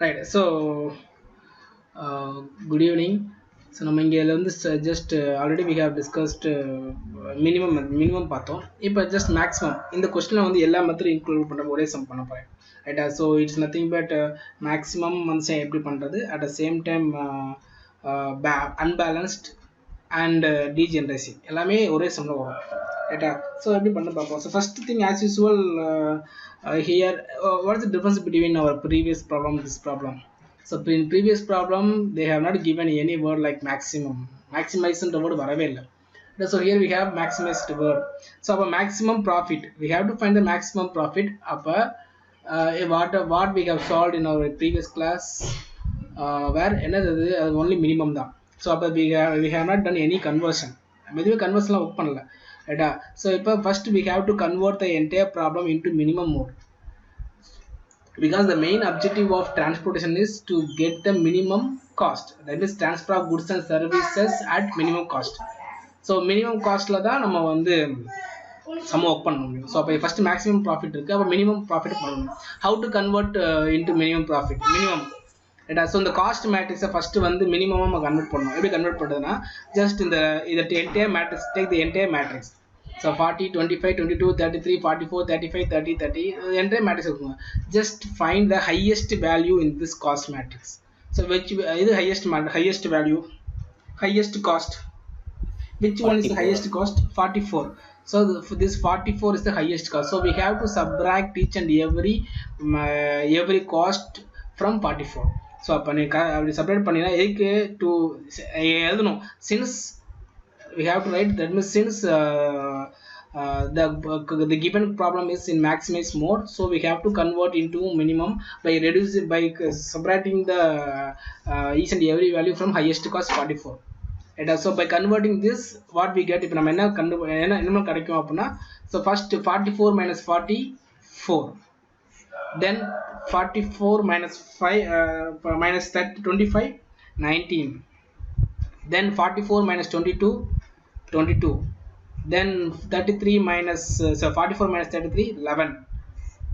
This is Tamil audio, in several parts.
Right. So good evening. So நம்ம இங்கே வந்து just already we have discussed minimum பார்த்தோம். இப்போ just maximum இந்த கொஸ்டினில் வந்து எல்லா மெத்தடும் இன்க்ளூட் பண்ணுற ஒரே சம் பண்ண போகிறேன். ரைட்டா? So it's nothing but maximum வந்து எப்படி பண்ணுறது, at the same time unbalanced and degeneracy எல்லாமே ஒரே சம்மில் வரும். ரைட்டா? ஸோ எப்படி பண்ண பார்ப்போம். So first thing as usual here what is the difference between our previous problem and this problem? So in previous problem they have not given any word like maximum. Maximize the word வரவே இல்லை. So here we have maximized word. So our maximum profit, we have to find the maximum profit of what we have solved in our previous class, where என்னது only minimum தான். So we have not done any conversion. மெதுவே கன்வர்ஷன்லாம் ஒர்க் பண்ணல. ரைட்டா? ஸோ இப்போ first we have to convert the entire problem into minimum mode, because the main objective of transportation is to get the minimum cost, that is transfer of goods and services at minimum cost. So minimum costல தான் நம்ம வந்து சம் ஒர்க் பண்ண முடியும். ஸோ அப்போ ஃபர்ஸ்ட் மேக்ஸிமம் ப்ராஃபிட் இருக்குது, அப்போ மினிமம் ப்ராஃபிட் பண்ணணும். How to convert into minimum profit? Minimum. ரைட்டா? ஸோ இந்த காஸ்ட் மேட்ரிக்ஸை ஃபர்ஸ்ட் வந்து மினிமமாக நம்ம கன்வெர்ட் பண்ணணும். எப்படி கன்வெர்ட் பண்ணுறதுன்னா, ஜஸ்ட் இந்த entire matrix, take the entire matrix. So 40, 25, 22, 33, 44, 35, 30, 30 entire matrix இருக்குங்க. Just find the highest value in this cost matrix. So இது highest value, highest cost. Which 44. One is the highest cost? 44. So this 44 is the highest cost. So we have to subtract each and every cost from 44. So அப்படி separate பண்ணினா எதுக்கு to எழுதணும். Since we have to write, that means since the given problem is in maximize mode, so we have to convert into minimum by subtracting the each and every value from highest cost 44. Right? So by converting this, what we get, இப்போ நம்ம என்ன கிடைக்கும் அப்படின்னா, so first 44 minus 44, then 44 minus 5 minus 25, 19, then 44 minus 22, 22, then 33 minus 44 minus 33, 11,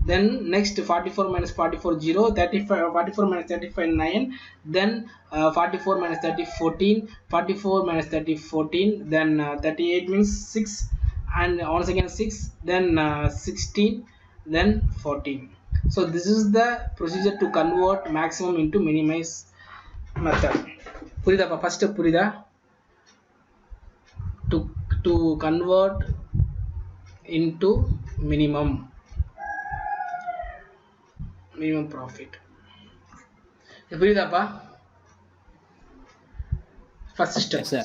then next 44 minus 44, 0, 35, 44 minus 35, 9, then 44 minus 30, 14, 44 minus 30, 14, then 38 means 6, and once again 6, then 16, then 14. So this is the procedure to convert maximum into minimize method. புரியுதா? first புரியுதா? to convert into minimum profit. புரியுதாப்பா? first step. Yes, sir.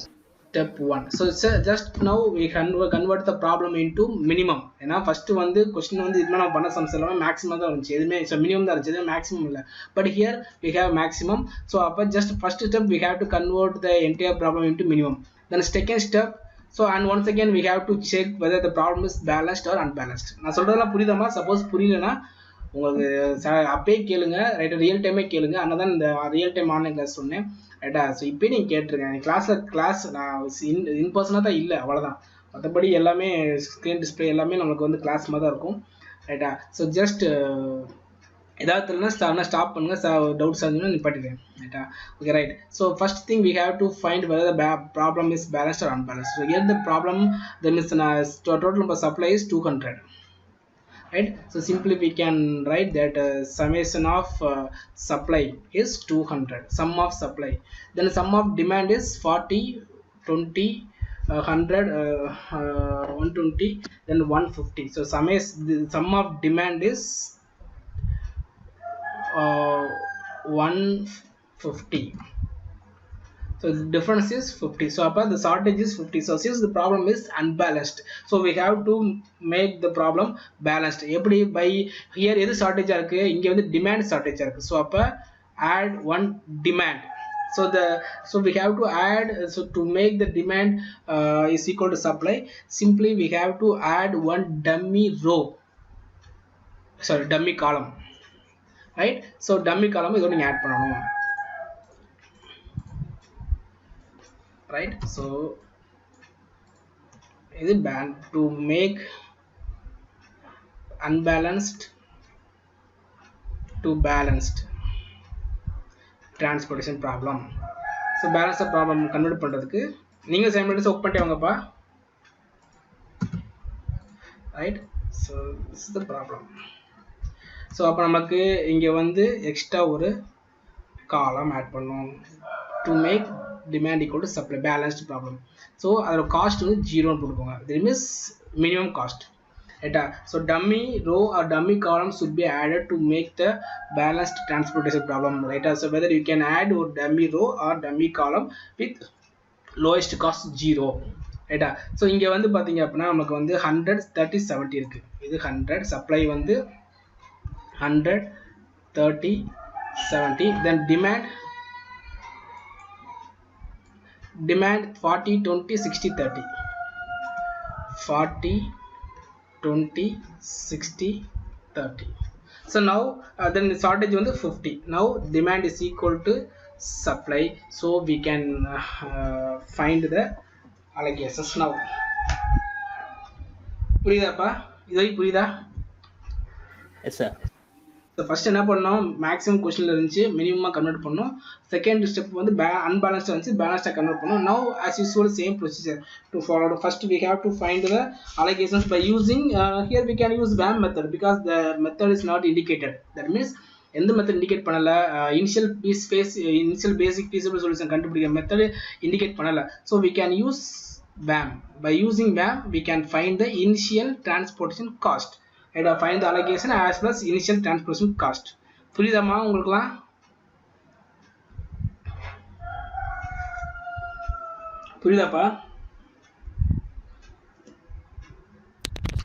Step 1. So just now we convert the problem into minimum. ஏன்னா ஃபர்ஸ்ட் வந்து கொஸ்டின் வந்து இதுமாதிரி நம்ம பண்ண சம்ஸ் எல்லாமே மேக்ஸிமம் தான் இருந்துச்சு, எதுவுமே மினிமம் தான் இருந்துச்சு, எதுவுமே மேக்ஸிமம் இல்லை. But here we have maximum. So அப்போ just first step we have to convert the entire problem into minimum. Then second step, so and once again we have to check whether the problem is balanced or unbalanced. நான் சொல்றதெல்லாம் புரியுதாமா? சப்போஸ் புரியலன்னா உங்களுக்கு அப்பயே கேளுங்க, ரைட்டா? ரியல் டைமே கேளுங்க. ஆனால் தான் இந்த ரியல் டைம் ஆன்லைன் கிளாஸ் சொன்னேன், ரைட்டா? ஸோ இப்போயே நீங்கள் கேட்டிருக்கேன். கிளாஸ் நான் இன் பர்சனாக தான் இல்லை, அவ்வளோதான். மற்றபடி எல்லாமே ஸ்க்ரீன் டிஸ்பிளே எல்லாமே நம்மளுக்கு வந்து கிளாஸ் மாதிரி தான் இருக்கும், ரைட்டா? ஸோ ஜஸ்ட் ஏதாவது தெரியலனா ஸ்டாப் பண்ணுங்க, டவுட்ஸ் இருந்ததுன்னா நிப்பாட்டிடுறேன், ரைட்டா? Okay, right. So first thing we have to find whether the problem is balanced or unbalanced. So here the problem, the total number of supply is 200. Right? So simply we can write that summation of supply is 200, sum of supply. Then sum of demand is 40, 20, 100, 120, then 150. So the sum of demand is 150. So the difference is 50. So apart the shortage is 50. So since the problem is unbalanced, so we have to make the problem balanced. எப்படி by here எது shortage இருக்கு, இங்க வந்து demand shortage இருக்கு. So அப்ப add one demand. So we have to add, so to make the demand is equal to supply, simply we have to add one dummy column, right? So dummy column இதோட நீங்க add பண்ணணும், right? So இது to make unbalanced to balanced. transportation problem. So balance of problem convert பண்றதுக்கு நீங்க simultaneous ஒர்க் பண்ணிட்டே வாங்கப்பா. Right? So this is the problem. So அப்ப நமக்கு இங்க வந்து எக்ஸ்ட்ரா ஒரு காலம் ஆட் பண்ணோம் to make demand equal to supply, balanced problem. So அதோட காஸ்ட் வந்து 0 போட்டுக்கோங்க. That means minimum cost. Right? So dummy row or dummy column should be added to make the balanced transportation problem. Right? So whether you can add a dummy row or dummy column with lowest cost 0. Right? So இங்க வந்து பாத்தீங்க அப்படின்னா நமக்கு வந்து 100 30 70 இருக்கு. இது 100, supply வந்து 100 30 70, then demand 40 20 60 30, 40 20 60 30. So now then the shortage on the 50. Now demand is equal to supply, so we can find the allocations. Now புரியுதாப்பா? இது புரியுதா? Yes sir. So first என்ன பண்ணோம், மேக்ஸிமம் கொஸ்டின்ல இருந்துச்சு மினிமமா கன்வெர்ட் பண்ணோம். செகண்ட் ஸ்டெப் வந்து அன்பேலன்ஸ்டா இருந்துச்சு, பேலன்ஸ்டா கன்வெர்ட் பண்ணோம். Now as usual same procedure to follow. First we have to find the allocations by using here we can use BAM method because the method is not indicated. That means எந்த மெத்தட் இண்டிகேட் பண்ணல, இனிஷியல் இனிஷியல் பேசிக் feasible solution கண்டுபிடிக்கிற மெத்தட் இண்டிகேட் பண்ணல. So we can use BAM. By using BAM we can find the initial transportation cost. Right? Find the allocation as well as initial transportation cost. புரியுதாமா உங்களுக்குலாம்? புரியுதாப்பா?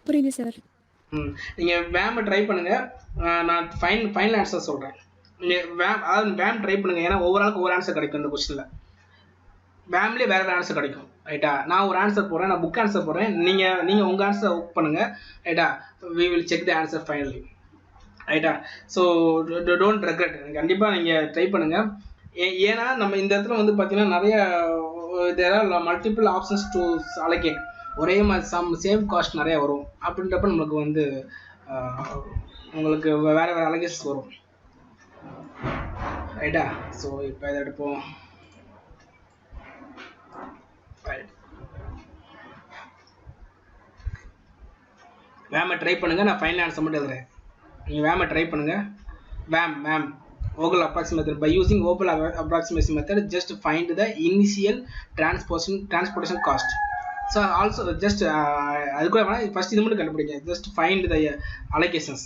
புரியுது சார். நீங்க வேம் ட்ரை பண்ணுங்க, நான் ஃபைனல் ஆன்சர் சொல்றேன். நீங்க வேம் ட்ரை பண்ணுங்க, ஏன்னா ஓவராலுக்கு ஒரு ஆன்சர் கிடைக்கும் இந்த கொஸ்டின்ல. வேம்லேயே வேற ஆன்சர் கிடைக்கும். ரைட்டா? நான் ஒரு ஆன்சர் போடுறேன், நான் புக் ஆன்சர் போடுறேன், நீங்க உங்க ஆன்சர் ஒர்க் பண்ணுங்க. ரைட்டா? we will check the answer finally. ரைட்டா? ஸோ டோன்ட் ரெக்ரெட், கண்டிப்பாக நீங்கள் ட்ரை பண்ணுங்க. ஏன்னா நம்ம இந்த இடத்துல வந்து பார்த்தீங்கன்னா நிறைய there are multiple options to allocate. ஒரே மாதிரி சேம் காஸ்ட் நிறைய வரும். அப்படின்றப்ப நம்மளுக்கு வந்து உங்களுக்கு வேற வேற அலகேஷன்ஸ் வரும். ரைட்டா? ஸோ இப்போ இதை எடுப்போம். வேமை ட்ரை பண்ணுங்க, நான் ஃபைனல் ஆன்சர் மட்டும் எழுதுறேன். நீங்கள் வேமை ட்ரை பண்ணுங்க. வேம் Vogel approximation method. By using Vogel approximation method, just find the initial transportation cost. So also just அதுக்கு first இது மட்டும் கண்டுபிடிங்க. Just find the allocations.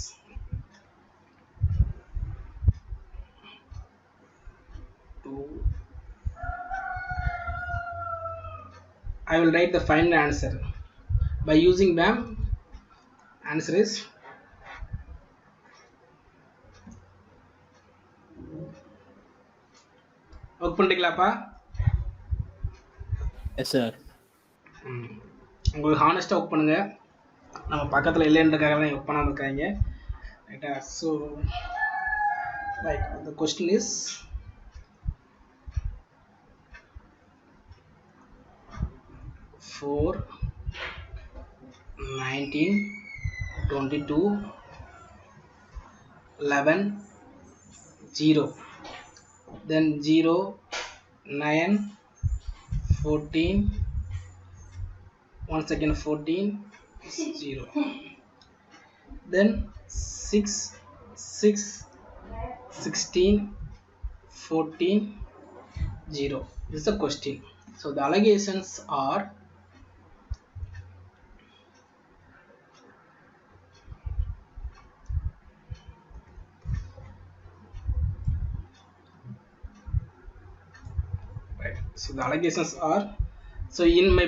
I will write the final answer. By using BAM, answer is work பண்ணிக்கலாப்பா? Yes sir. உங்களுக்கு ஹானஸ்ட்டாக ஒர்க் பண்ணுங்க. நம்ம பக்கத்தில் இல்லைன்றக்காக தான் ஒர்க் பண்ணாமல் இருக்காங்க. ரைட்டா? So right, the question is for 19 22 11 0, then 0 9 14 once again 14 0, then 6 6 16 14 0. This is the question. So the allocations are right. So the allocations are, so in my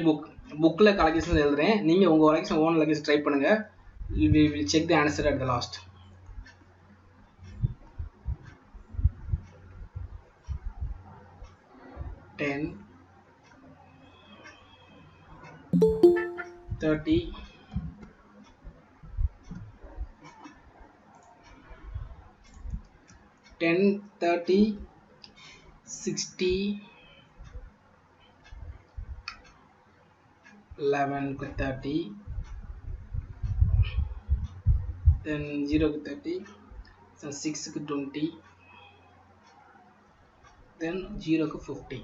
bookல allocations எழுதுறேன். நீங்க உங்க allocation own allocation ட்ரை பண்ணுங்க. We will check the answer at the last. Ten 30 10 30 60 11 30, then 0 30, so 6 20, then 0 க்கு 50.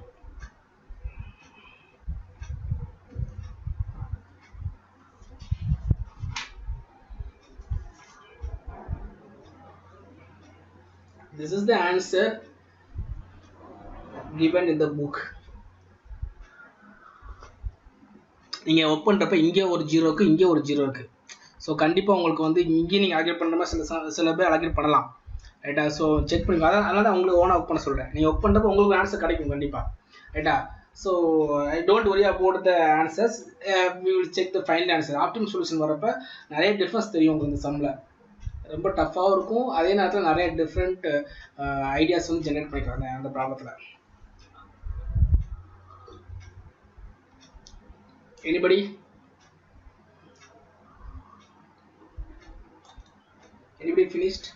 This is the answer given in the book. நீங்க ஒர்க் பண்றப்ப இங்கே ஒரு 0 இருக்கு, இங்கே ஒரு 0 இருக்கு. ஸோ கண்டிப்பாக உங்களுக்கு வந்து இங்கே நீங்கள் அலகேட் பண்ணுற மாதிரி சில பேர் அலகேட் பண்ணலாம். ரைட்டா? ஸோ செக் பண்ணி அதனால தான் உங்களுக்கு ஓனாக ஒர்க் பண்ண சொல்கிறேன். நீங்கள் ஒர்க் பண்ணுறப்ப உங்களுக்கு ஆன்சர் கிடைக்கும் கண்டிப்பாக. ரைட்டா? So I don't worry about the answers, we will check the final answer. Optimal solution வரப்போ நிறைய டிஃப்ரென்ஸ் தெரியும் உங்களுக்கு இந்த சம்மில். ரொம்ப டஃப்பாகவும் இருக்கும், அதே நேரத்தில் நிறைய டிஃப்ரெண்ட் ஐடியாஸ் வந்து ஜென்ரேட் பண்ணிக்கிறாங்க அந்த ப்ராப்ளத்தில். Anybody? Anybody finished?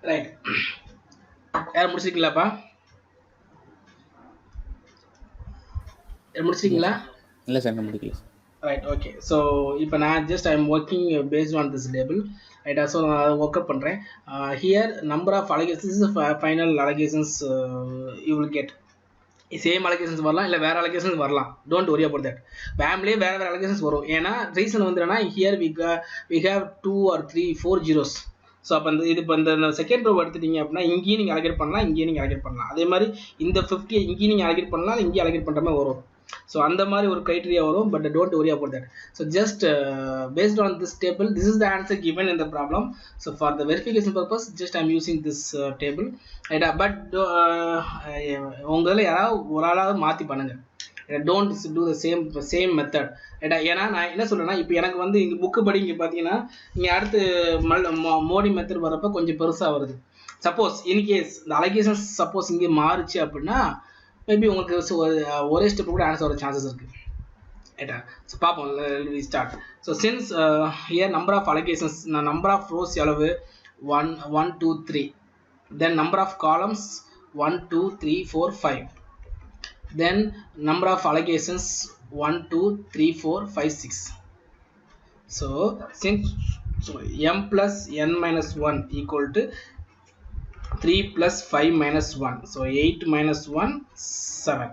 ரைட், யாரும் முடிச்சிருக்கீங்களாப்பா? முடிச்சிருக்கீங்களா? இல்லை சார், நான் முடிக்கல. Right, okay. ஸோ இப்போ நான் just I am working based on this table. ரைட்டா? ஸோ நான் அதை ஒர்க் அப் பண்ணுறேன். Here number of allocations, final allocations you will get. Same allocations வரலாம், இல்லை வேறு அலிகேஷன்ஸ் வரலாம். Don't worry about that. பேம்லேயே வேறு வேறு அலிகேஷன்ஸ் வரும். ஏன்னா ரீசன் வந்து என்னன்னா, here we have 2 or 3 4 zeros. So அப்போ இது இப்போ இந்த செகண்ட் ரோ எடுத்துட்டீங்க அப்படின்னா இங்கேயும் நீங்கள் அலகேட் பண்ணலாம், இங்கேயும் நீங்கள் அலகேட் பண்ணலாம். அதே மாதிரி இந்த 50 இங்கேயும் நீங்கள் அலகேட் பண்ணலாம், இங்கேயும் அலகேட் பண்ணுற மாதிரி வரும். ஸோ அந்த மாதிரி ஒரு க்ரைட்டீரியா வரும். But don't worry about that. So just paste on this table, this is the answer given in the problem. So for the verification purpose just I'm using this table. ரைட்டா? பட் உங்களில் யாராவது ஒரு ஆளாவது மாற்றி பண்ணுங்கள். Don't do the same method. ரைட்டா? ஏன்னா நான் என்ன சொல்கிறேன்னா, இப்போ எனக்கு வந்து இங்கே புக்கு படி இங்கே பார்த்தீங்கன்னா இங்கே அடுத்து மோடி மெத்தட் வரப்போ கொஞ்சம் பெருசாக வருது. சப்போஸ் இன்கேஸ் இந்த அலிகேஷன்ஸ் சப்போஸ் இங்கே மாறுச்சு அப்படின்னா மேபி உங்களுக்கு ஒரே ஸ்டெப் கூட ஆன்சர் வர சான்சஸ் இருக்குது. ரைட்டா? ஸோ பார்ப்போம், we start. So since here number of allocations, number of rows எவ்வளவு 1 1 2 3, then number of columns 1 2 3 4 5, then number of allegations 1 2 3 4 5 6. So since m plus n minus 1 equal to 3 plus 5 minus 1, so 8 minus 1 7.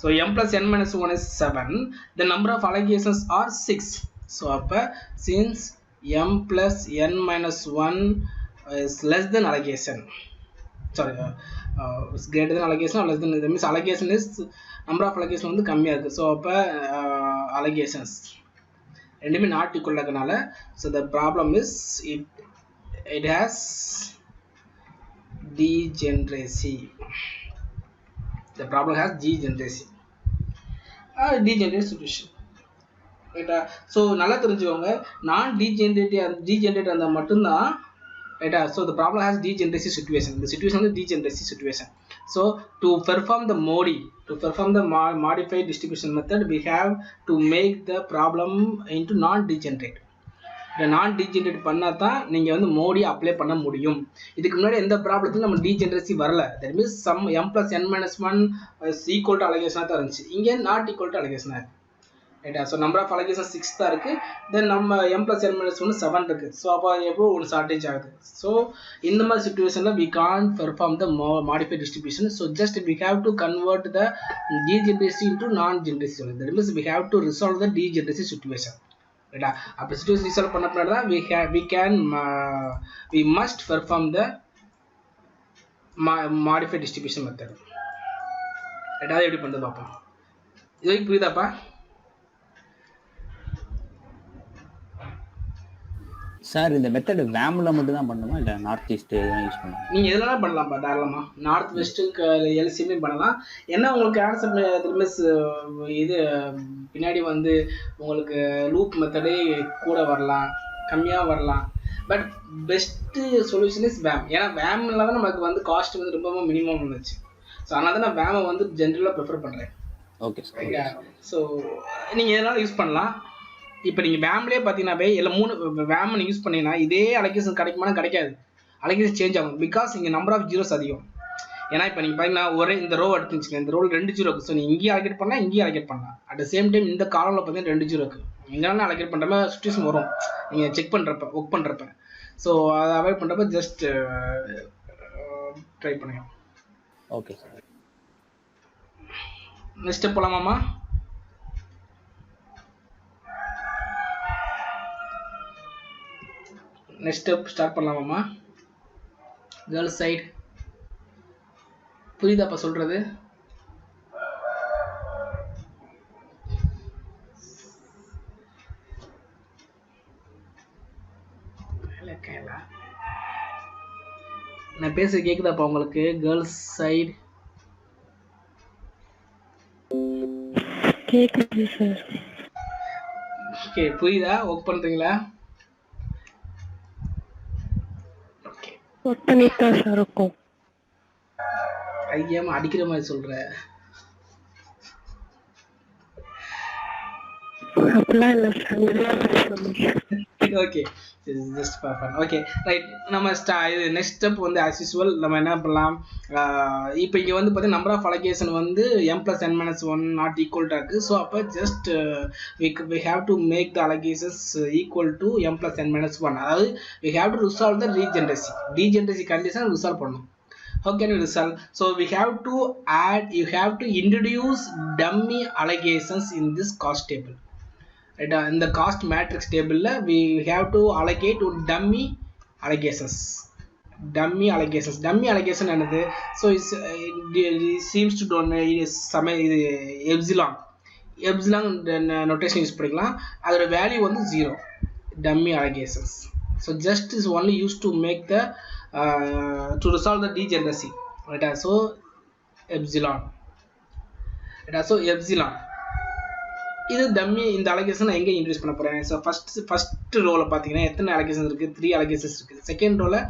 So m plus n minus 1 is 7. The number of allegations are 6. So since m plus n minus 1 is less than allegation, sorry, is greater than allegation or less than, that means allegation is number of allegation வந்து கம்மியா இருக்கு. ஸோ அப்போ allegations ரெண்டுமே நாட் ஈக்குவல் இருக்கனால, so the problem is it has degeneracy. The problem has degeneracy. Degenerate situation. ரைட்டா? ஸோ நல்லா தெரிஞ்சுக்கோங்க, நான் டீஜென்ரேட் அந்த மட்டும்தான். Right? So the problem has degeneracy situation. The situation is degeneracy situation. So to perform the modified distribution method, we have to make the problem into non-degenerate. இந்த நான் டீஜென்ரேட் பண்ணால் தான் நீங்கள் வந்து மோடி அப்ளை பண்ண முடியும். இதுக்கு முன்னாடி எந்த ப்ராப்ளத்துலையும் நம்ம டீஜென்ரேசி வரல. That means sum m plus n minus 1 equal to அலிகேஷனாக தான் இருந்துச்சு. இங்கே நாட் ஈக்குவல் டு அலிகேஷனாக இருக்குது. ரைட்டா? ஸோ நம்பர் ஆஃப் அலிகேஷன் 6 தான் இருக்குது. தென் நம்ம m plus n minus 1 7 இருக்குது. ஸோ அப்போ எப்போ ஒரு ஷார்ட்டேஜ் ஆகுது. ஸோ இந்த மாதிரி சுச்சுவேஷனில் we can't perform the modified distribution. So just we have to convert the degeneracy into non-degeneracy. That means we have to resolve the degeneracy situation. ரைட்டா? அப்போ சிச்சுவேஷன் ரிசால்வ் பண்ண பின்னாடி தான் we must perform the modified distribution method. ரைட்டா? அதை எப்படி பண்ணுறது பார்ப்போம். இது புரியுதாப்பா? சார் இந்த மெத்தட் வேம்ல மட்டும் தான் பண்ணணுமா இல்லை நார்த் ஈஸ்ட் யூஸ் பண்ணணும்? நீங்கள் எதெல்லாம் பண்ணலாம்ப்பா தாராளமாக. நார்த் வெஸ்ட்டுக்கு எல்சியுமே பண்ணலாம். என்ன உங்களுக்கு ஆன்சர் மிஸ் இது பின்னாடி வந்து உங்களுக்கு லூப் மெத்தடே கூட வரலாம், கம்மியாக வரலாம். But best solution is VAM. ஏன்னா வேமில் தான் நமக்கு வந்து காஸ்ட் வந்து ரொம்ப மினிமம் இருந்துச்சு. ஸோ அதனால தான் நான் வேமை வந்து ஜென்ரலாக ப்ரிஃபர் பண்ணுறேன். Okay sir. ஸோ நீங்கள் எதனால யூஸ் பண்ணலாம். இப்போ நீங்கள் வேம்லேயே பார்த்தீங்கன்னாவே இல்லை 3 வேம் நீங்கள் யூஸ் பண்ணீங்கன்னா இதே அலோகேஷன் கிடைக்குமானா கிடைக்காது. அலோகேஷன் சேஞ்ச் ஆகும். பிகாஸ் இங்கே நம்பர் ஆஃப் ஜீரோஸ் அதிகம். ஏன்னா இப்போ நீங்கள் பார்த்தீங்கன்னா ஒரே இந்த ரோ எடுத்துச்சுங்க, இந்த ரோல் 2 ஜீரோ இருக்குது. ஸோ நீங்கள் இங்கேயும் அலோகேட் பண்ணலாம், இங்கேயும் அலோகேட் பண்ணலாம். அட் த சேம் டைம் இந்த காலமில் பார்த்தீங்கன்னா 2 ஜீரோ இருக்குது. எங்கேனாலும் அலோகேட் பண்ணுற மாதிரி சுச்சுவேஷன் வரும் நீங்கள் செக் பண்ணுறப்ப, ஒர்க் பண்ணுறப்ப. ஸோ அதை அவாய்ட் பண்ணுறப்ப ஜஸ்ட் ட்ரை பண்ணுங்க. Okay sir. நெக்ஸ்ட் போகலாமாம்மா? நெக்ஸ்ட் ஸ்டெப் ஸ்டார்ட் பண்ணலாமாம்மா? கேர்ள்ஸ் சைடு புரியுதாப்பா சொல்கிறது? நான் பேச கேட்குதாப்பா உங்களுக்கு? கேர்ள்ஸ் சைடு கேக்குது சார். ஓகே, புரியுதா? ஒர்க் பண்ணுறீங்களா? ஒர்க் பண்ணிட்டு தான் சார் இருக்கும். ஐயாம அடிக்கிற மாதிரி சொல்ற. அப்படிலாம் இல்லை sir. Okay, just for fun. Okay right. நம்ம இது நெக்ஸ்ட் ஸ்டெப் வந்து ஆஸ் யூஸ்வல் நம்ம என்ன பண்ணலாம். இப்போ இங்கே வந்து பார்த்தீங்கன்னா நம்பர் ஆஃப் அலோகேஷன் வந்து m+n-1 நாட் ஈக்குவல் டு இருக்குது. ஸோ அப்போ just we have to make the allocations equal to m+n-1. அதாவது we have to resolve the degeneracy condition resolve பண்ணணும். How can you resolve? So we have to add, you have to introduce dummy allocations in this cost table. Right, in the cost matrix table we have to allocate to dummy allocations. Dummy allocation என்னது? So it seems to some epsilon notation use பண்ணிக்கலாம். அதோட வேல்யூ வந்து 0. dummy allocations. So just is only used to make the to resolve the degeneracy. Right, so epsilon. Right, so epsilon இது டம்மி. இந்த அலோகேஷன் நான் எங்கே இன்ட்ரடியூஸ் பண்ண போகிறேன்? ஸோ ஃபஸ்ட் ரோவில் பார்த்தீங்கன்னா எத்தனை அலோகேஷன் இருக்குது? 3 அலோகேஷன்ஸ் இருக்குது. செகண்ட் ரோவில்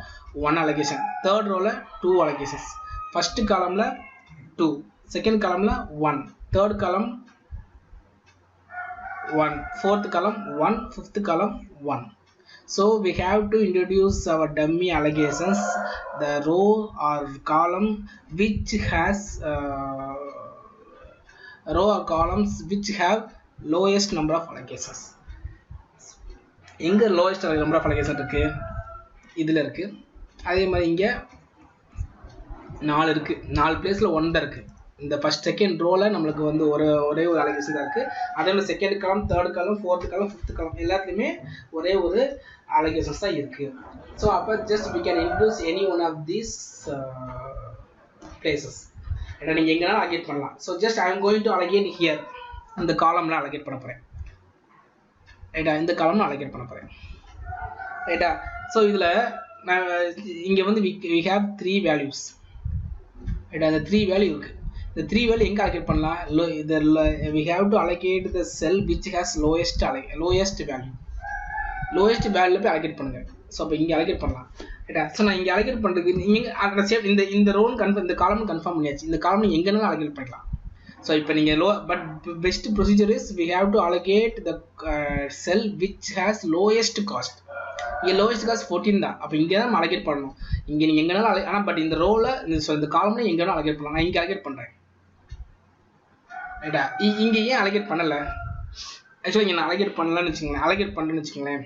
1 அலோகேஷன், தேர்ட் ரோவில் 2 அலோகேஷன்ஸ். ஃபஸ்ட்டு காலமில் 2, செகண்ட் காலமில் 1, தேர்ட் காலம் 1, ஃபோர்த் காலம் 1, ஃபிஃப்த் காலம் 1. So we have to introduce our dummy allocations, the row or column which has row or columns which have lowest number of allocations. எங்க lowest number of allocations இருக்கு? இதுல இருக்கு. அதே மாதிரி இங்க 4 இருக்கு. 4 பிளேஸ்ல 1 தான் இருக்கு. இந்த ஃபர்ஸ்ட் செகண்ட் ரோல நம்மளுக்கு வந்து ஒரே ஒரு அலோகேஷன் தான் இருக்கு. அதே மாதிரி second column, third column, fourth column, fifth காலம் எல்லாத்துலயுமே ஒரே ஒரு allocations தான் இருக்கு. So அப்ப just we can introduce any one of these places. ஏன்னா நீங்க எங்கனாலும் allocate பண்ணலாம். So just I am going to allocate here. அந்த காலம்ல allocate பண்ண போறேன். ரைட்டா? இந்த காலம்ல allocate பண்ண போறேன். ரைட்டா? So இதுல இங்க வந்து we have 3 values. ரைட்டா? அந்த 3 வேல்யூ இருக்கு. இந்த 3 வேல்யூ எங்க allocate பண்ணலாம்? We have to allocate the cell which has lowest value. Lowest வேல்யூல போய் allocate பண்ணுங்க. ஸோ அப்போ இங்கே allocate பண்ணலாம். ரைட்டா? ஸோ நான் இங்கே allocate பண்ணுறதுக்கு நீங்கள் இந்த ரோன் கன்ஃபார்ம், இந்த காலம் கன்ஃபார்ம் பண்ணியாச்சு. இந்த காலம் நீங்கள் எங்கேனாலும் allocate பண்ணிக்கலாம். ஸோ இப்போ நீங்கள் but best procedure is we have to allocate the cell which has lowest cost. இங்கே லோயஸ்ட் காஸ்ட் 14 தான். அப்போ இங்கே தான் allocate பண்ணணும். இங்கே நீங்கள் எங்கேனாலும் ஆனால் பட் இந்த ரோவில் இந்த காலம்ல எங்கேனாலும் allocate பண்ணலாம். நான் இங்கே allocate பண்ணுறேன். ரைட்டா? இங்கே ஏன் allocate பண்ணலை? ஆக்சுவலாக இங்கே நான் allocate பண்ணலன்னு வச்சுக்கோங்களேன். allocate பண்ணுறேன்னு வச்சுக்கோங்களேன்.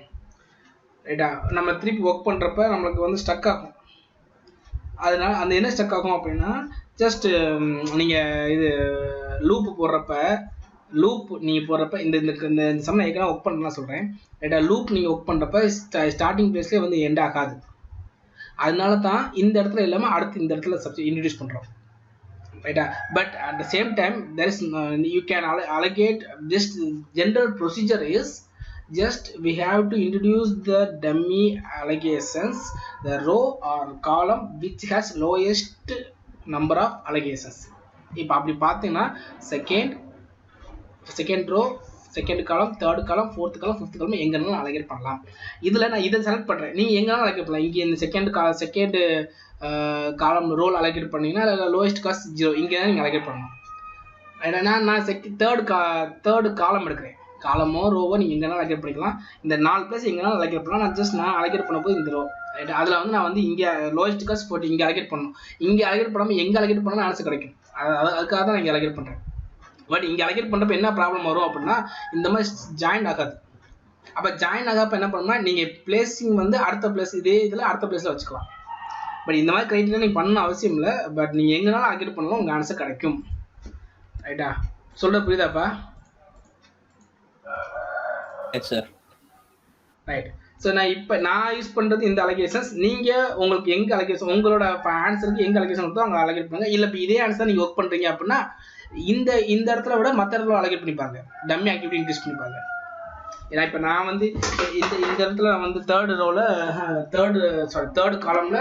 ரைட்டா? நம்ம திருப்பி ஒர்க் பண்ணுறப்ப நம்மளுக்கு வந்து ஸ்டக் ஆகும். அதனால அந்த என்ன ஸ்டக் ஆகும் அப்படின்னா ஜஸ்ட் நீங்கள் இது லூப் போடுறப்ப இந்த சம் நான் ஏற்கனவே ஒர்க் பண்ணலாம் சொல்கிறேன். ரைட்டா? லூப் நீங்கள் ஒர்க் பண்ணுறப்ப ஸ்டார்டிங் பிளேஸ்லேயே வந்து எண்ட் ஆகாது. அதனால தான் இந்த இடத்துல இல்லாமல் அடுத்து இந்த இடத்துல இன்ட்ரடியூஸ் பண்ணுறோம். ரைட்டா? But at the same time there is you can allocate. Just general procedure is just we have to introduce the dummy allegations, the row or column which has lowest number of allegations. இப்போ அப்படி பார்த்தீங்கன்னா second row, second column, third column, fourth column, fifth column எங்கனாலும் அலகேட் பண்ணலாம். இதில் நான் இதை செலக்ட் பண்ணுறேன், நீங்கள் எங்கனாலும் அலகேட் பண்ணலாம். இங்கே இந்த செகண்ட் காலம் ரோல் அலகேட் பண்ணீங்கன்னா லோயஸ்ட் காஸ்ட் 0, இங்கே தான் நீங்கள் அலகேட் பண்ணணும். ஏன்னா நான் தேர்டு காலம் எடுக்கிறேன், காலமோ ரோவோ நீங்கள் எங்கனாலும் அலகேட் பண்ணிக்கலாம். இந்த 4 பிளேஸ் எங்கனாலும் அலகேட் பண்ணலாம். நான் அலகேட் பண்ணும்போது இந்த ரோ ரைட், அதில் வந்து நான் வந்து இங்கே லோயஸ்ட் காஸ்ட் போட்டு இங்கே அலகேட் பண்ணணும். இங்கே அலகேட் பண்ணாமல் எங்கே அலகேட் பண்ணாலும் ஆன்சர் கிடைக்கும். அதுக்காக தான் நான் இங்கே அலகேட் பண்ணுறேன். பட் இங்கே அலகேட் பண்ணுறப்ப என்ன ப்ராப்ளம் வரும் அப்படின்னா, இந்த மாதிரி ஜாயின் ஆகாது. அப்போ ஜாயின் ஆகாப்போ என்ன பண்ணணும்னா, நீங்கள் பிளேஸிங் வந்து அடுத்த பிளேஸ் இதே இதில் அடுத்த பிளேஸில் வச்சுக்கலாம். பட் இந்த மாதிரி க்ரைட்டீரியா நீங்கள் பண்ணணும் அவசியம் இல்லை. பட் நீங்கள் எங்கனாலும் அலகேட் பண்ணலாம், உங்கள் ஆன்சர் கிடைக்கும். ரைட்டா, சொல்கிற புரியுதாப்பா? Yes sir. ரைட். ஸோ நான் யூஸ் பண்ணுறது இந்த அலகேஷன்ஸ். நீங்கள் உங்களுக்கு எங்கே அலகேஷன், உங்களோட ஆன்சருக்கு எங்கே அலகேஷன் கொடுத்தோ அங்கே அலகேட் பண்ணுங்க. இல்லை இப்போ இதே ஆன்சர் நீங்கள் ஒர்க் பண்ணுறீங்க அப்படின்னா இந்த இடத்துல விட மற்ற இடத்துல அலகேட் பண்ணிப்பாங்க, டம்மி ஆக்டிவிட்டி இன்க்ரீஸ் பண்ணிப்பாங்க. ஏன்னா இப்போ நான் வந்து இந்த இடத்துல நான் வந்து தேர்டு காலமில்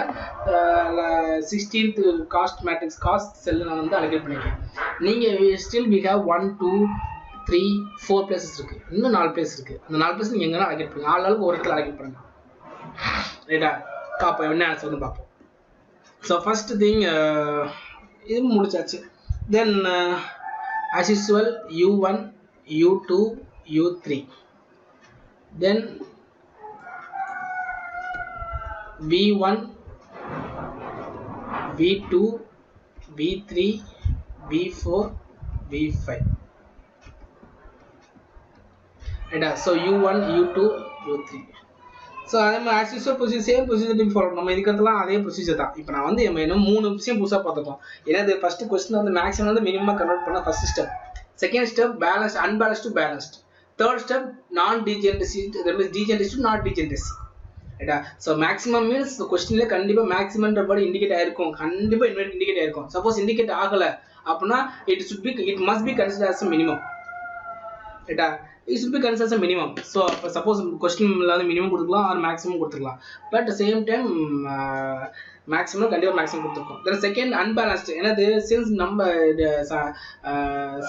16th cost matrix cost cell நான் வந்து அலகேட் பண்ணியிருக்கேன். நீங்கள் ஸ்டில் வி ஹேவ் 1 2 3 4 பிளேசஸ் இருக்குது, இன்னும் 4 பிளேஸ் இருக்குது. அந்த 4 பிளேஸ் நீங்கள் எங்கன்னா அலகேட் பண்ணுங்க. 4 நாளுக்கு ஒரு இடத்துல அலகேட் பண்ணுங்க. ரைட்டா, பார்ப்போம் என்ன ஆன்சர் வந்து பார்ப்போம். ஸோ ஃபர்ஸ்ட் திங் இது முடிச்சாச்சு. Then as usual U1, U2, U3. Then V1, V2, V3, V4, V5. Right? So U1, U2, U3. So அதே மாதிரி as usual procedure, same procedure follow. நம்ம இதுக்கெல்லாம் அதே ப்ரொசீஜர் தான். இப்போ நான் வந்து இன்னும் 3 விஷயம் புதுசாக பார்த்துட்டோம். ஏன்னா இது ஃபர்ஸ்ட் கொஸ்டின் வந்து மேக்ஸிமம் வந்து மினிமம் கன்வெர்ட் பண்ண first step. Second step balance, unbalance to balanced. Third step நான் டீஜெனரசி, டீஜெனரசி டு நாட் டீஜெனரசி. ரைட்டா, ஸோ மேக்ஸிமம் மீன்ஸ் கொஸ்டின்ல கண்டிப்பாக மேக்ஸிமம்ன்ற வேர்டு இண்டிகேட் ஆயிருக்கும், கண்டிப்பாக இண்டிகேட் ஆயிருக்கும். சப்போஸ் இண்டிகேட் ஆகலை அப்படின்னா it must be consider as minimum. ரைட்டா, it should be considered as a minimum. So suppose question வந்து minimum கொடுத்துக்கலாம் or maximum கொடுத்துக்கலாம். But at the same time maximum கண்டிப்பா maximum கொடுத்துருக்கோம். Then second unbalanced, என்னது since number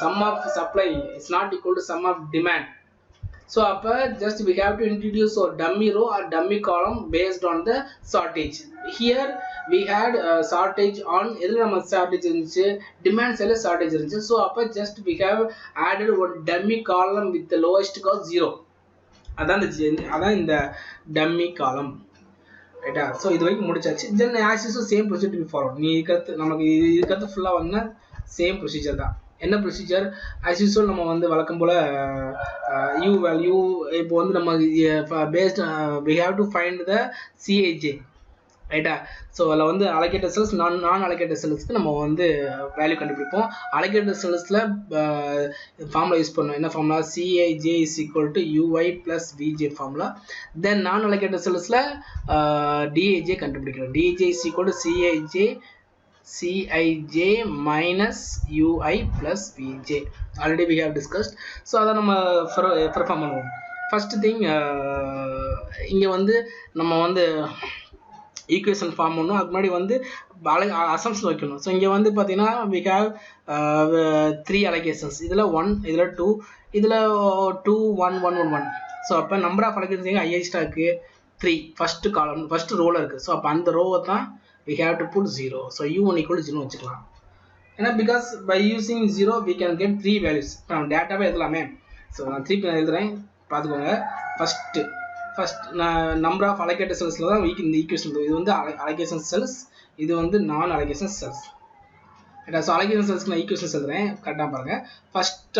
sum of supply is not equal to sum of demand. So அப்போ just we have to introduce a dummy row or dummy column based on the shortage. Here we had shortage on எதில் நம்ம shortage இருந்துச்சு, demand side shortage இருந்துச்சு. So அப்போ just we have added one dummy column with the lowest cost 0. அதான் இந்த dummy column. ரைட்டா, ஸோ இது வரைக்கும் முடிச்சாச்சு. Then as usual same procedure to be followed. நீ நமக்கு இதுக்கடுத்து ஃபுல்லாக வந்து சேம் ப்ரொசீஜர் தான். என்ன ப்ரொசீஜர்? ஆஸ் யூஸ்வல் நம்ம வந்து வழக்கம் போல் யூ வேல்யூ இப்போ வந்து நம்ம paste we have to find the CIJ. ரைட்டா, ஸோ அதில் வந்து அலோகேட்டட் செல்ஸ், நான் அலோகேட்டட் செல்ஸ்க்கு நம்ம வந்து வேல்யூ கண்டுபிடிப்போம். அலோகேட்டட் செல்ஸில் ஃபார்முலா யூஸ் பண்ணுவோம். என்ன formula? CIJ is equal to UI plus VJ formula. Then நான் அலோகேட்டட் செல்ஸில் டிஐஜே கண்டுபிடிக்கிறோம். DIJ is equal to CIJ minus UI plus VJ. Already we have discussed. So அதை நம்ம perform பண்ணுவோம். First thing இங்கே வந்து நம்ம வந்து ஈக்குவேஷன் ஃபார்ம் பண்ணணும். அதுக்கு முன்னாடி வந்து அசம்ஷன் வைக்கணும். ஸோ இங்கே வந்து பார்த்தீங்கன்னா we have 3 allegations. இதில் 1, இதில் 2, இதில் 2 1 1 1 1. ஸோ அப்போ நம்பர் ஆஃப் allegations ஹையஸ்டாக இருக்குது 3. ஃபர்ஸ்ட் காலம் ஃபர்ஸ்ட் ரோவில் இருக்குது. ஸோ அப்போ அந்த ரோவை தான் we have to put 0. So u1 equal to 0 வச்சுக்கலாம். ஏன்னா because by using 0 we can get 3 values. நம்ம டேட்டாவே எழுதலாமே. ஸோ நான் 3 எழுதுறேன், பார்த்துக்கோங்க. ஃபர்ஸ்ட் நான் நம்பர் ஆஃப் அலோகேட்டட் செல்ஸில் தான் இந்த ஈக்குவேஷன். இது வந்து அலோகேஷன் செல்ஸ், இது வந்து நான் அலோகேஷன் செல்ஸ். ரைட்டா, ஸோ அலோகேஷன் செல்ஸ்க்கு நான் ஈக்குவேஷன்ஸ் எழுதுறேன், கரெக்டாக பாருங்கள். ஃபர்ஸ்ட்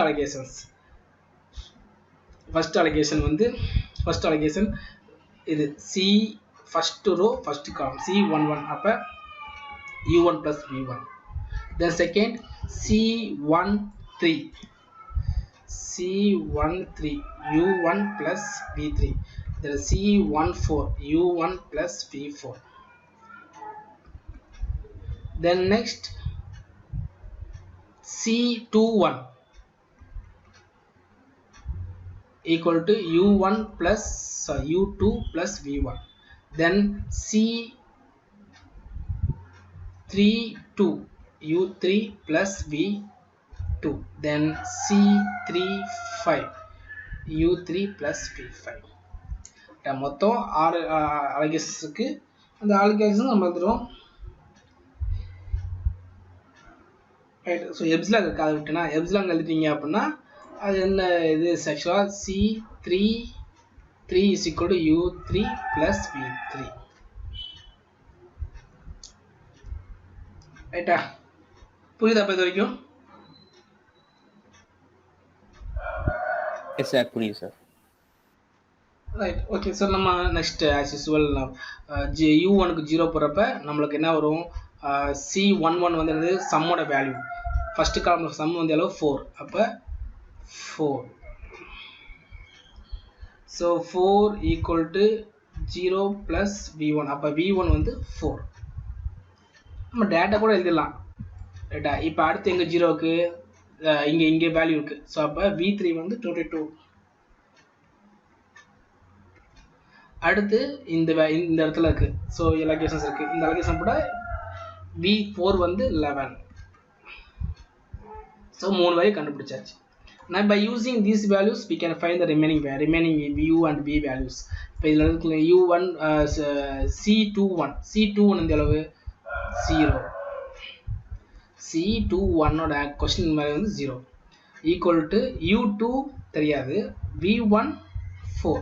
அலோகேஷன் இது C first row first column C11. அப்போ U1 plus V1. Then second C13 U1 plus V3. Then C14 U1 plus V4. Then next C21 equal to u1 plus u2 plus v1. Then C32 u3 plus v2. Then C35 u3 plus v5. மொத்தம் 6 alligations இருக்கு. அந்த alligations நம்ம எழுதுறோம். ரைட். ஸோ எப்சிலாங் இருக்கு, அதை விட்டுனா எப்சிலாங் எழுதிட்டீங்க அப்படின்னா அது என்ன இது ஆக்சுவலாக C3 is equal to u3 plus v3. ரைட்டா? புரியுதா இப்போ இது வரைக்கும்? எஸ் சார், புரியுது சார். ரைட். ஓகே சார், நம்ம நெக்ஸ்ட் ஆஸ் யூஸ்வல் u1க்கு 0 போகிறப்ப நம்மளுக்கு என்ன வரும்? C11 வந்து சம்மோட வேல்யூ, ஃபர்ஸ்ட் காலம்ல சம் வந்து எவ்வளோ 4, அப்போ 4. So 4 equal to 0 plus v1, அப்போ v1 வந்து 4. நம்ம டேட்டா கூட எழுதிடலாம். ரைட்டா? இப்போ அடுத்து எங்கே 0க்கு இங்கே வேல்யூ இருக்குது. ஸோ அப்போ v3 வந்து 22. அடுத்து இந்த இடத்துல இருக்குது. ஸோ allocations இருக்குது. இந்த allocation கூட v4 வந்து 11. ஸோ 3 வேல்யூ கண்டுபிடிச்சாச்சு. Now by using these values we can find the remaining u and v values. இப்போ இதில் இருக்கிற u1 C21 இந்த அளவு 0. C21ஓட கொஸ்டின் மேலே வந்து 0 ஈக்குவல் டு u2 தெரியாது, v1 4.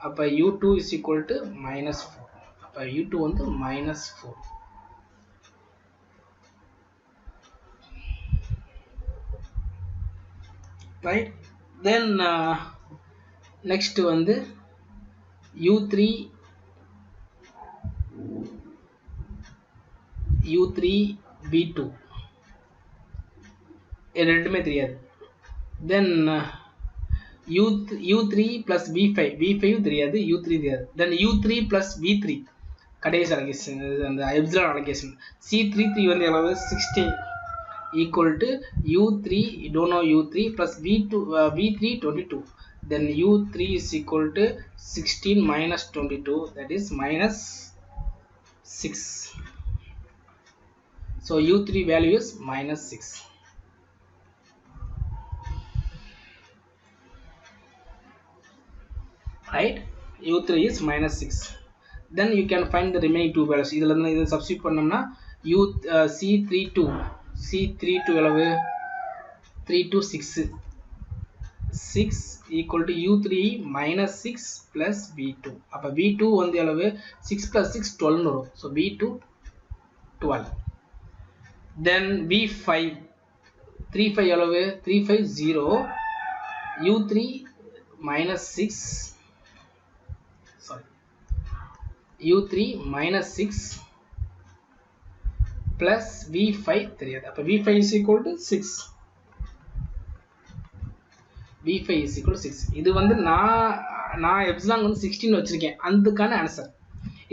அப்போ u2 is equal to -4. அப்போ u2 வந்து -4. right. Then next வந்து u3 v2 ரெண்டுமே தெரியாது. தென் u3 plus v5 தெரியாது, u3 தெரியாது. தென் u3 plus v3 கடைசி அலகேஷன், அந்த எப்சிலான் அலகேஷன். C33 வந்து எவ்வளவு? 16 equal to u3, you don't know u3 plus v3 22. Then u3 is equal to 16 minus 22, that is minus 6. So u3 value is minus 6. Right? u3 is minus 6. Then you can find the remaining two values. இதில் இருந்து இதை substitute பண்ணோம்னா C32 எவ்வளவு? 32 6 equal to u3 minus 6 plus v2. அப்போ v2 வந்து எவ்வளவு? 6 plus 6 12 வரும். So v2 12. Then v5 35 எவ்வளவு? 35 0 u3 minus 6 u3 minus 6 plus v5 தெரியாது. அப்போ v5 is equal to 6. v5 is equal to 6. இது வந்து நான் எப்சிலாங் வந்து 16 வச்சிருக்கேன், அதுக்கான ஆன்சர்.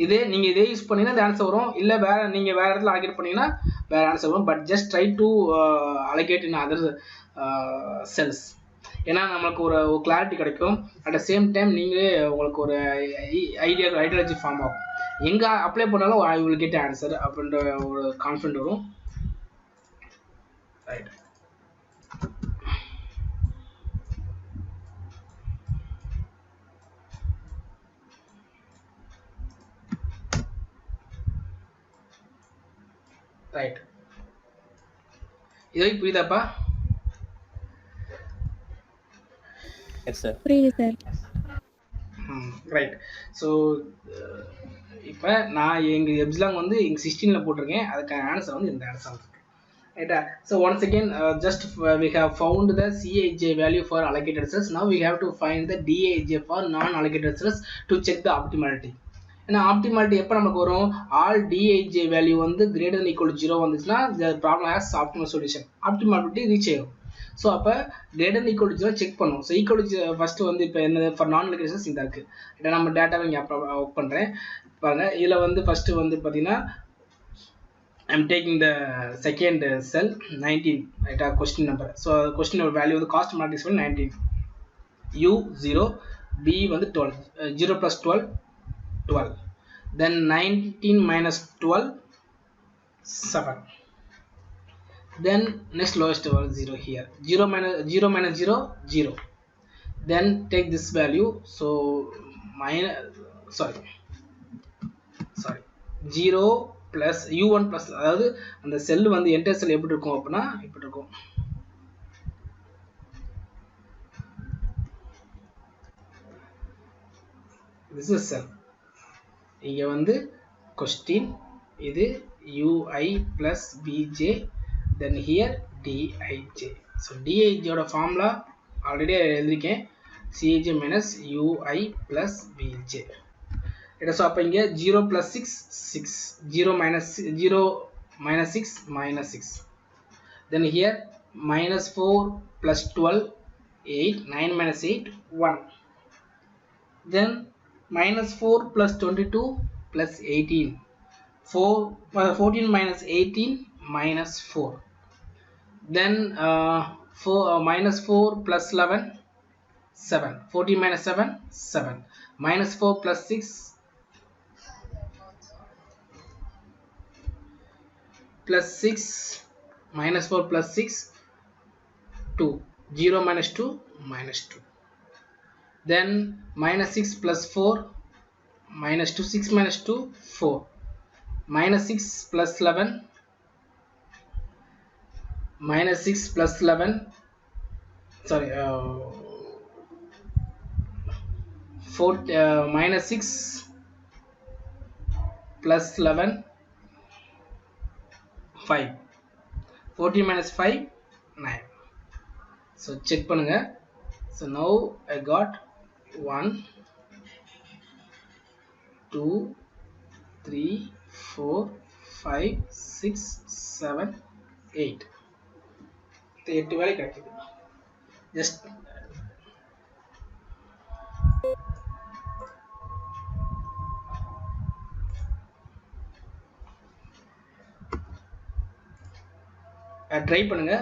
இதே நீங்கள் இதே யூஸ் பண்ணீங்கன்னா இந்த ஆன்சர் வரும். இல்லை நீங்கள் வேறு இடத்துல அலோகேட் பண்ணீங்கன்னா வேறு ஆன்சர் வரும். But just try to allocate in other cells. ஏன்னா நம்மளுக்கு ஒரு கிளாரிட்டி கிடைக்கும். அட் த சேம் டைம் நீங்களே உங்களுக்கு ஒரு ஐடியாலஜி ஃபார்ம் ஆகும். எங்கே அப்ளை பண்ணாலும் ஐ வில் கெட் ஆன்சர் அப்படின்ற ஒரு கான்ஃபிடென்ட் வரும். ரைட். ரைட். இது புரியுதாப்பா? எஸ் சார், புரியுது சார். ரைட். ஸோ இப்போ நான் எங்கள் எப்சிலாங் வந்து எங்கள் 16 போட்டிருக்கேன், அதுக்கான ஆன்சர் வந்து இந்த ஆன்சர் இருக்கு. ரைட்டா? So once again just we have found the Cij value for allocated cells. Now we have to find the Dij for non-allocated cells to check the optimality. ஏன்னா ஆப்டிமாலிட்டி எப்போ நமக்கு வரும்? ஆல் Dij வேல்யூ வந்து greater than equal to 0 வந்துச்சுன்னா the problem has optimal solution. Optimality reach ஆகும். ஸோ அப்போ greater than equal to 0 check பண்ணும். ஸோ ஈக்குவல் டு ஃபஸ்ட்டு வந்து இப்போ என்ன ஃபார் நான் அலோகேஷன்ஸ் இந்த இருக்குது. இதை நம்ம டேட்டாவை இங்கே ஒர்க் பண்ணுறேன் பாருங்க. இதில் வந்து ஃபஸ்ட்டு வந்து பார்த்தீங்கன்னா I'm taking the second cell 19, right? Question number. So question number value of the cost matrix 19. u 0, b வந்து 12, 0 plus 12 12, then 19 minus 12 7, then next lowest one 0 here, 0 minus 0 0, then take this value, so minus sorry 0 plus u1 plus, அதாவது அந்த செல் வந்து என்டர் செல் எப்படி இருக்கும் அப்படின்னா இப்படி இருக்கும். this is cell, இங்க வந்து question, இது ui plus bj, then here dij. so dij ஓட ஃபார்முலா ஆல்ரெடி எழுதிருக்கேன், cij minus ui plus bj. So அப்ப இங்க 0 plus 6 6, 0 minus 6 minus 6, then here minus 4 plus 12 8, 9 minus 8 1, then minus 4 plus 22 plus 18, 14 minus 18 minus 4, then minus 4 plus 11 7, 14 minus 7 7, minus 4 plus 6 plus 6, minus 4 plus 6 2, 0 minus 2 minus 2, then minus 6 plus 4 minus 2, 6 minus 2 4, minus 6 plus 11 minus 6 plus 11 sorry 4 minus 6 plus 11 5, 14 minus 5 9. so check பண்ணுங்க. so now I got 1 2 3 4 5 6 7 8, 8 வேலை கிடைக்குது. just ட்ரை பண்ணுங்க.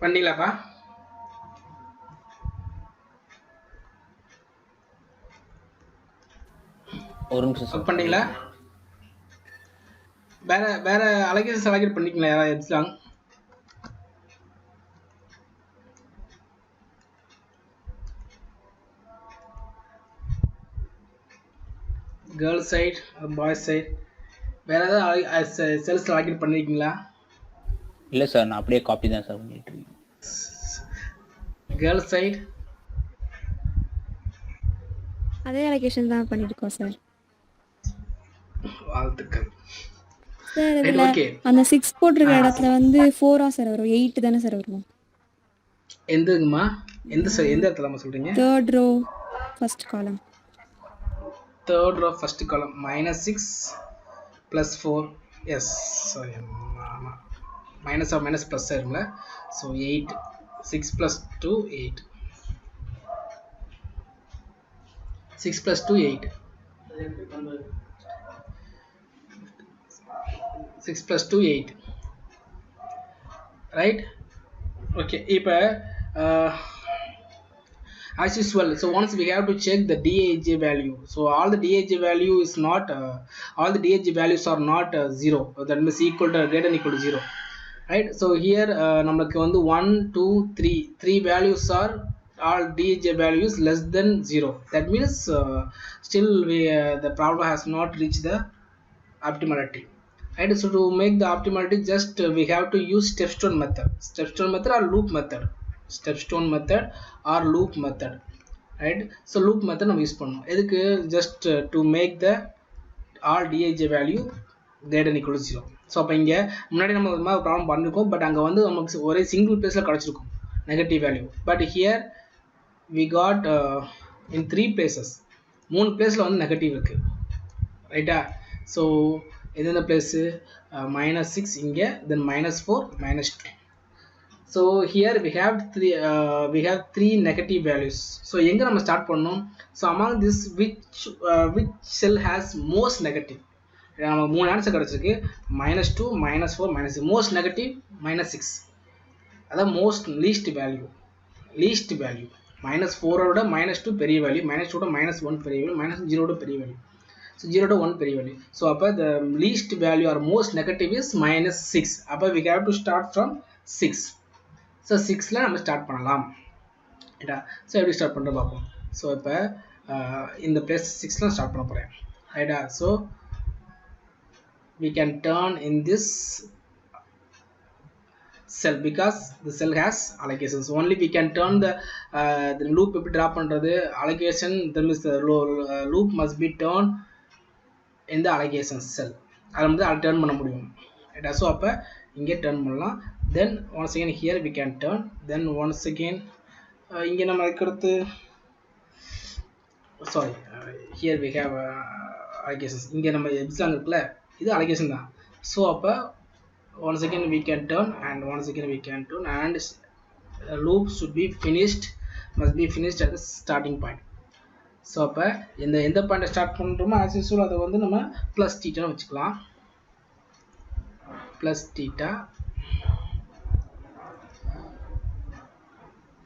பண்ணிடலாப்பா. ஒரு நிமிஷம் பண்ணீங்களா? வேற அலகேஷன் செலக்ட் பண்ணிக்கலாம். யாராவது epsilon girl side boys side வேற ஏதாவது செல்ஸ் செலக்ட் பண்ணிருக்கீங்களா? இல்லை சார், நான் அப்படியே காப்பி தான் சார் பண்ணிட்டு இருக்கேன். கேர்ள் சைடு அதே அலோகேஷன் தான் பண்ணிருக்கோம் சார். வாழ்த்துக்கள் சார். இதுல அந்த 6 போட்டிருக்க இடத்துல வந்து 4 சார் வரும், 8 தானே சார் வரும்? எந்தமா எந்த இடத்துலமா சொல்றீங்க? third row first column. third row first column -6 plus 4. yes sorry minus or minus plus இருக்குல. so 8, 6 plus 2 8, 6 plus 2 8, 6 plus 2 8, right? okay இப்போ as usual. So once we have to check the dij value. So all the dij value is not all the dij values are not 0, that means equal to greater than equal to 0, right? So here நமக்கு வந்து 1 2 3 three values are all dij values less than 0. That means still the problem has not reached the optimality, right? So to make the optimality, just we have to use stepstone method or loop method, stepstone method or loop method, right? So loop method நம்ம யூஸ் பண்ணோம் எதுக்கு? just to make the all dij value greater than equal to 0. So அப்போ இங்கே முன்னாடி நம்ம ஒரு மாதிரி ப்ராப்ளம் பண்ணிருக்கோம், பட் அங்கே வந்து நமக்கு ஒரே சிங்கிள் பிளேஸில் கிடச்சிருக்கும் negative value. But here we got in 3 places, 3 பிளேஸில் வந்து நெகட்டிவ் இருக்கு, ரைட்டா? ஸோ எந்தெந்த பிளேஸு -6 இங்கே, தென் -4 -2. So here we have 3 negative values. So எங்கே நம்ம ஸ்டார்ட் பண்ணோம்? So among this which cell has most negative? நமக்கு 3 ஆன்சர் கிடச்சிருக்கு, -2 -4 -6. மோஸ்ட் நெகட்டிவ் -6, அதான் மோஸ்ட் லீஸ்ட் வேல்யூ. -4ஓட -2 பெரிய வேல்யூ, -2ஓட -1 பெரிய வேல்யூ, -0ஓட பெரிய வேல்யூ, so 0 to 1 பெரிய வேல்யூ. ஸோ அப்போ the least value or most negative is -6. அப்போ we have to start from 6. So 6ல நம்ம ஸ்டார்ட் பண்ணலாம், ரைட்டா? ஸோ எப்படி ஸ்டார்ட் பண்ணுறது பார்ப்போம். ஸோ இப்போ இந்த பிளேஸ் 6ல ஸ்டார்ட் பண்ண போகிறேன், ரைட்டா? So we can turn in this cell because the cell has allocations. Only we can turn the loop எப்படி drop பண்றது, allocation, that means the loop must be turned in the allocations cell. அதை வந்து அதை turn பண்ண முடியும், ரைட்டா? ஸோ அப்போ இங்கே turn பண்ணலாம். then once again here we can turn, then once again இங்கே நம்ம இருக்கிறது sorry here we have allocations. இங்கே நம்ம எப்சிலான் இருக்குல்ல, இது allocation தான். ஸோ அப்போ once again we can turn and once again we can turn, and loop should be finished, must be finished at the starting point. So அப்போ எந்த பாயிண்ட் ஸ்டார்ட் பண்ணுறோமோ as usual அதை வந்து நம்ம ப்ளஸ் தீட்டான்னு வச்சுக்கலாம். ப்ளஸ் தீட்டா,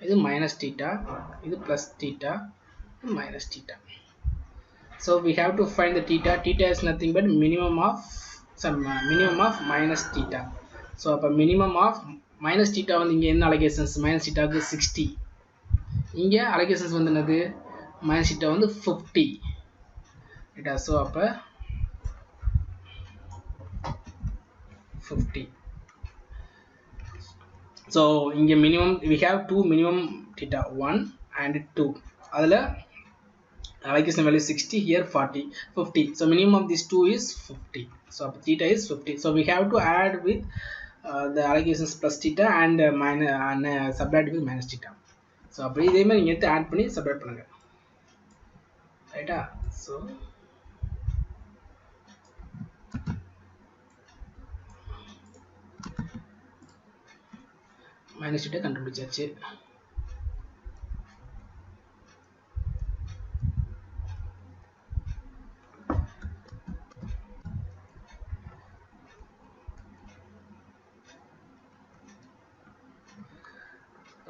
இது மைனஸ் தீட்டா, இது plus theta, minus theta. So we have to find the theta. Theta is nothing but minimum of minus theta. So அப்போ minimum of minus theta வந்து இங்கே என்ன allocations? minus theta க்கு 60, இங்கே allocations வந்து என்னது? minus theta வந்து 50, ரைட்டா? ஸோ அப்போ 50. ஸோ இங்கே minimum we have 2 minimum theta, 1 and 2. அதில் allocation value 60, here 50. So minimum of these 2 is 50. So theta is 50. So we have to add with the allocations plus theta and subtract with minus theta. So அப்படி இதே மாதிரி நீங்க எடுத்து ஆட் பண்ணி சப்ராக்ட் பண்ணுங்க, ரைட்டா? ஸோ மைனஸ் theta கண்டுபிடிச்சாச்சு.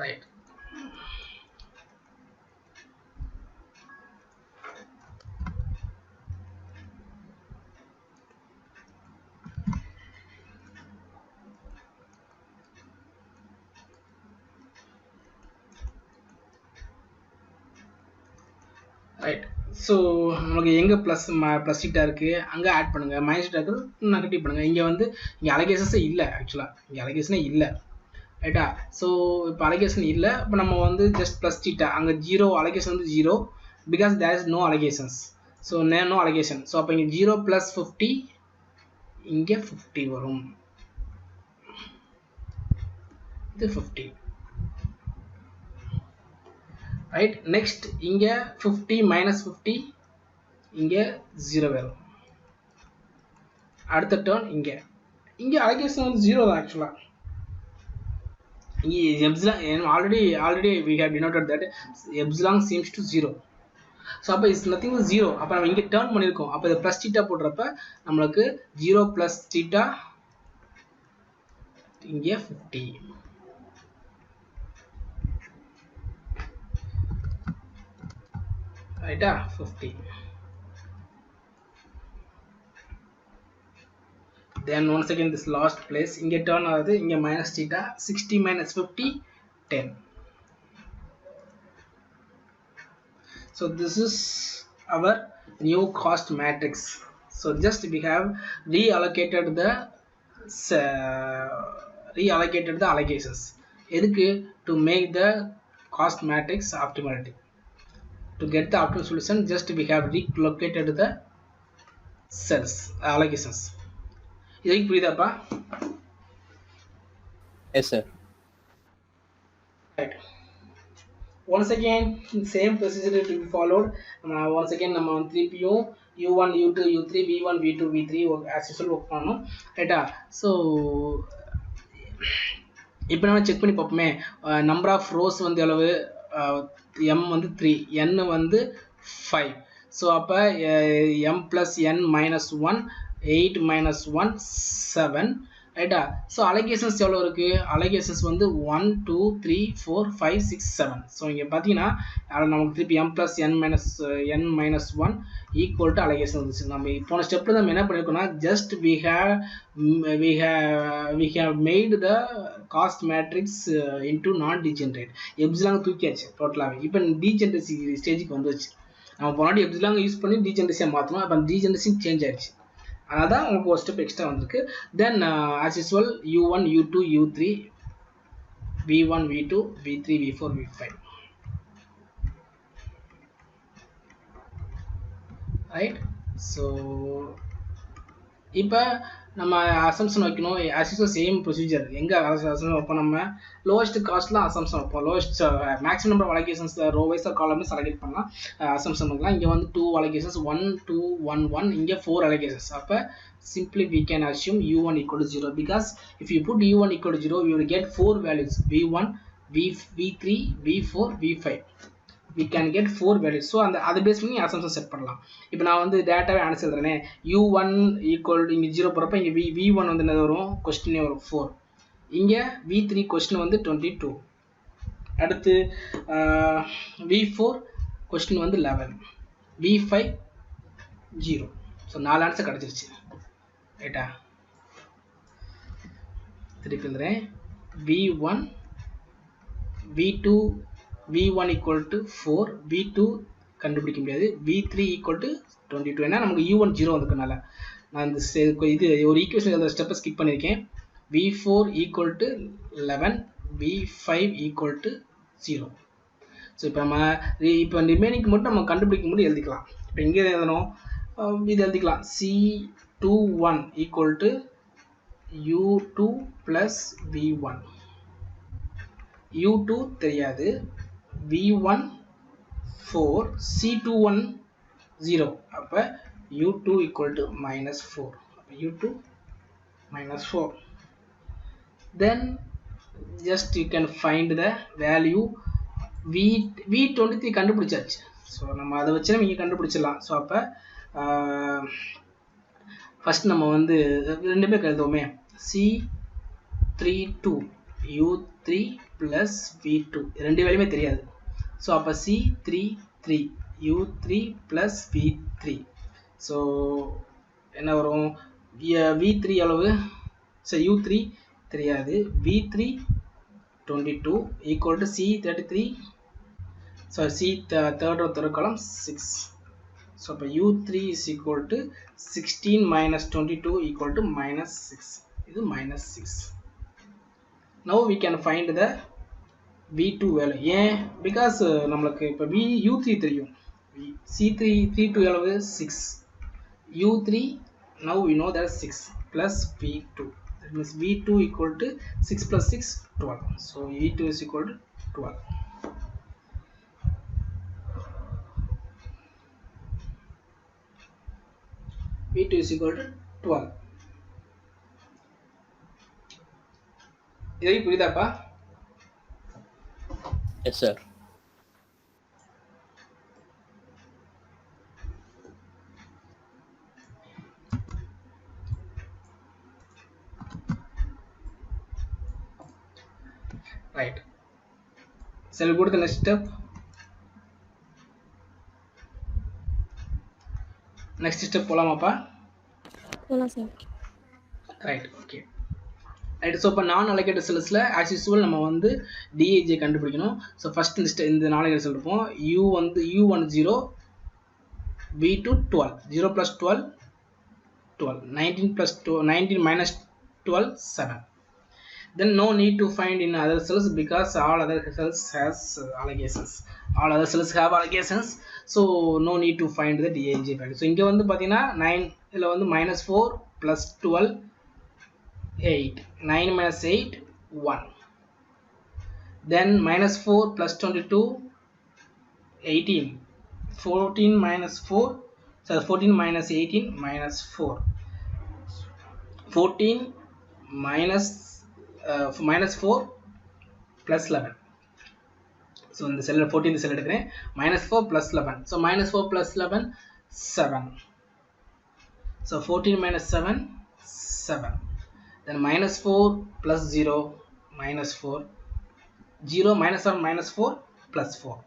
right? Right. ஸோ நமக்கு எங்கே ப்ளஸ் தீட்டா இருக்குது அங்கே ஆட் பண்ணுங்கள், மைனஸ் தீட்டா இருக்குது நெகட்டிவ் பண்ணுங்கள். இங்கே வந்து இங்கே அலகேஷன்ஸே இல்லை, ஆக்சுவலாக இங்கே அலகேஷனே இல்லை, ரைட்டா? ஸோ இப்போ அலகேஷன் இல்லை, இப்போ நம்ம வந்து ஜஸ்ட் ப்ளஸ் தீட்டா, அங்கே 0 அலகேஷன் வந்து 0 because there is no allocations. So no allocation. So அப்போ இங்கே 0 + 50, இங்கே 50 வரும், இது 50, right? Next இங்கே 50 - 50, இங்கே 0 வரும். அடுத்த டர்ன் இங்கே அலகேஷன் வந்து 0 தான் ஆக்சுவலாக. இங்கே epsilon already we have denoted that epsilon seems to 0. So அப்போ இட்ஸ் நத்திங் but 0. அப்போ நம்ம இங்கே டர்ன் பண்ணியிருக்கோம். அப்போ இது ப்ளஸ் தீட்டா போடுறப்ப நம்மளுக்கு 0 + தீட்டா இங்கே 50. ரைட்டா 50. Then once again this last place இங்க turn ஆகுது, இங்க minus theta, 60 minus 50 10. So this is our new cost matrix. So just we have reallocated the allocations எதுக்கு to make the cost matrix optimality. To get the optimal solution, just we have relocated the cells allocations. இதுக்கு புரியுதாப்பா? Yes sir. Right. Once again same procedure to be followed. Once again நம்ம 3pயும் u1 u2 u3 v1 v2 v3 as usual work பண்ணணும் ரைட்டா. ஸோ இப்போ நம்ம செக் பண்ணி பார்ப்போமே. நம்பர் ஆஃப் ரோஸ் வந்து எவ்வளவு, m வந்து 3, n வந்து 5. ஸோ அப்போ m plus n minus 1 8 minus 1 7 ரைட்டா. ஸோ அலகேஷன்ஸ் எவ்வளோ இருக்குது, அலகேஷன்ஸ் வந்து 1 2 3 4 5 6 7. ஸோ இங்கே பார்த்தீங்கன்னா நமக்கு திருப்பி m plus n minus 1 equal to allocation வந்துச்சு. நம்ம போன ஸ்டெப்பில் நம்ம என்ன பண்ணியிருக்கோம்னா just we have made the cost matrix into non degenerate. எப்சிலாங்க தூக்கியாச்சு டோட்டலாகவே. இப்போ டீஜெனரசி ஸ்டேஜுக்கு வந்துச்சு. நம்ம போனாடி எப்சிலாங்க யூஸ் பண்ணி டீஜெனரசியாக மாற்றணும். அப்போ டீஜெனரசி சேஞ்ச் ஆயிடுச்சு. அதனால தான் உங்களுக்கு ஒரு ஸ்டெப் எக்ஸ்ட்ரா வந்திருக்கு. Then as usual u1 u2 u3 v1 v2 v3 v4 v5 right. So இப்போ நம்ம அசம்ஷன் வைக்கணும். As usual same procedure. எங்கே அசம்ஷன் வைப்போம், நம்ம லோவஸ்ட் காஸ்ட்லாம் அசம்ஷன் வைப்போம். Lowest maximum number of allocations row wise columns select பண்ணலாம், அசம்ஷன் பண்ணலாம். இங்கே வந்து 2 அலோகேஷன்ஸ் 1 2 1 1, இங்கே 4 அலோகேஷன்ஸ். அப்போ simply we can assume u1 equal to 0 because if you put u1 equal to 0 we will get 4 values v1 v3 v4 v5. we can get 4 values. So அதை பேஸ் பண்ணி அசம்ஷன் செட் பண்ணலாம். இப்போ நான் வந்து டேட்டாவே ஆன்சர் எழுதுறேனே, u1 ஈக்குவல் இங்கே 0 போகிறப்ப இங்கே v1 வந்து என்ன வரும், கொஸ்டினே வரும் 4. இங்கே v3 கொஸ்டின் வந்து 22. அடுத்து v4 கொஸ்டின் வந்து 11, v5 0. ஸோ 4 ஆன்சர் கிடச்சிருச்சு ரைட்டா. திருப்பி எழுதுறேன், v1 v2 v1 equal to 4, v2 கண்டுபிடிக்க முடியாது, v3 equal to 22. ஏன்னா நமக்கு u1 0 வந்துக்கனால நான் இந்த இது ஒரு ஈக்குவேஷன் அந்த ஸ்டெப்பை ஸ்கிப் பண்ணியிருக்கேன். v4 equal to 11, v5 equal to 0. So இப்போ நம்ம இப்போ ரிமைனிங்க்கு மட்டும் நம்ம கண்டுபிடிக்க முடியும் எழுதிக்கலாம். இப்போ இங்கே எழுதணும், இது எழுதிக்கலாம் c21 equal to u2 plus v1. u2 தெரியாது, v1 4, c21 0. அப்போ u2 equal to minus 4. u2 minus 4. Then just you can find the value. v23 கண்டுபிடிச்சாச்சு. ஸோ நம்ம அதை வச்சு நம்ம இங்கே கண்டுபிடிச்சிடலாம். ஸோ அப்போ ஃபஸ்ட் நம்ம வந்து ரெண்டு பேர் எழுதுவோமே, c32 u3 plus v2 ரெண்டு வேலையுமே தெரியாது. ஸோ அப்போ c33 u3 plus v3. So என்ன வரும், v3 அளவு, ஸோ u3 தெரியாது, v3 22 equal to c33, so c third column 6. So அப்போ u3 is equal to 16 minus 22 equal to minus 6. இது minus 6. Now we can find the v2 value. ஏன், பிகாஸ் நம்மளுக்கு இப்போ u3 தெரியும், c32 அளவு 6, u3 now we know that 6 plus v2, that means v2 equal to 6 plus 6 12. So v2 is equal to 12. v2 is equal to 12. இதை புரியுதாப்பா? Yes sir. Right. Shall we go to the next step? Next step போலாமாப்பா? போகலாம் sir. Right, okay. Right, so இப்போ நான் அலோகேட்டட் செல்ஸில் ஆஸ் யூஸ்வல் நம்ம வந்து டிஏஜியை கண்டுபிடிக்கணும். ஸோ ஃபஸ்ட் இந்த நான் அலோகேட்டட் செல் இருப்போம். U1 0, V2 12, 0 plus 12 12, 19 plus 2 19 minus 12 7. Then no need to find in other cells because all other cells has allegations. All other cells have allegations, so no need to find the DAG value. So இங்க வந்து பாத்தீங்கன்னா 9 இதுல வந்து -4 plus 12 8, 9 minus 8 1. Then -4 plus 22 18, 14 minus 4, so 14 minus 18 minus 4, 14 minus -4 plus 11. So in the cell 14 the cell எடுக்கிறேன். -4 plus 11, so -4 plus 11 7. So 14 minus 7 7. Then -4 plus 0 -4, 0 minus of -4 plus 4.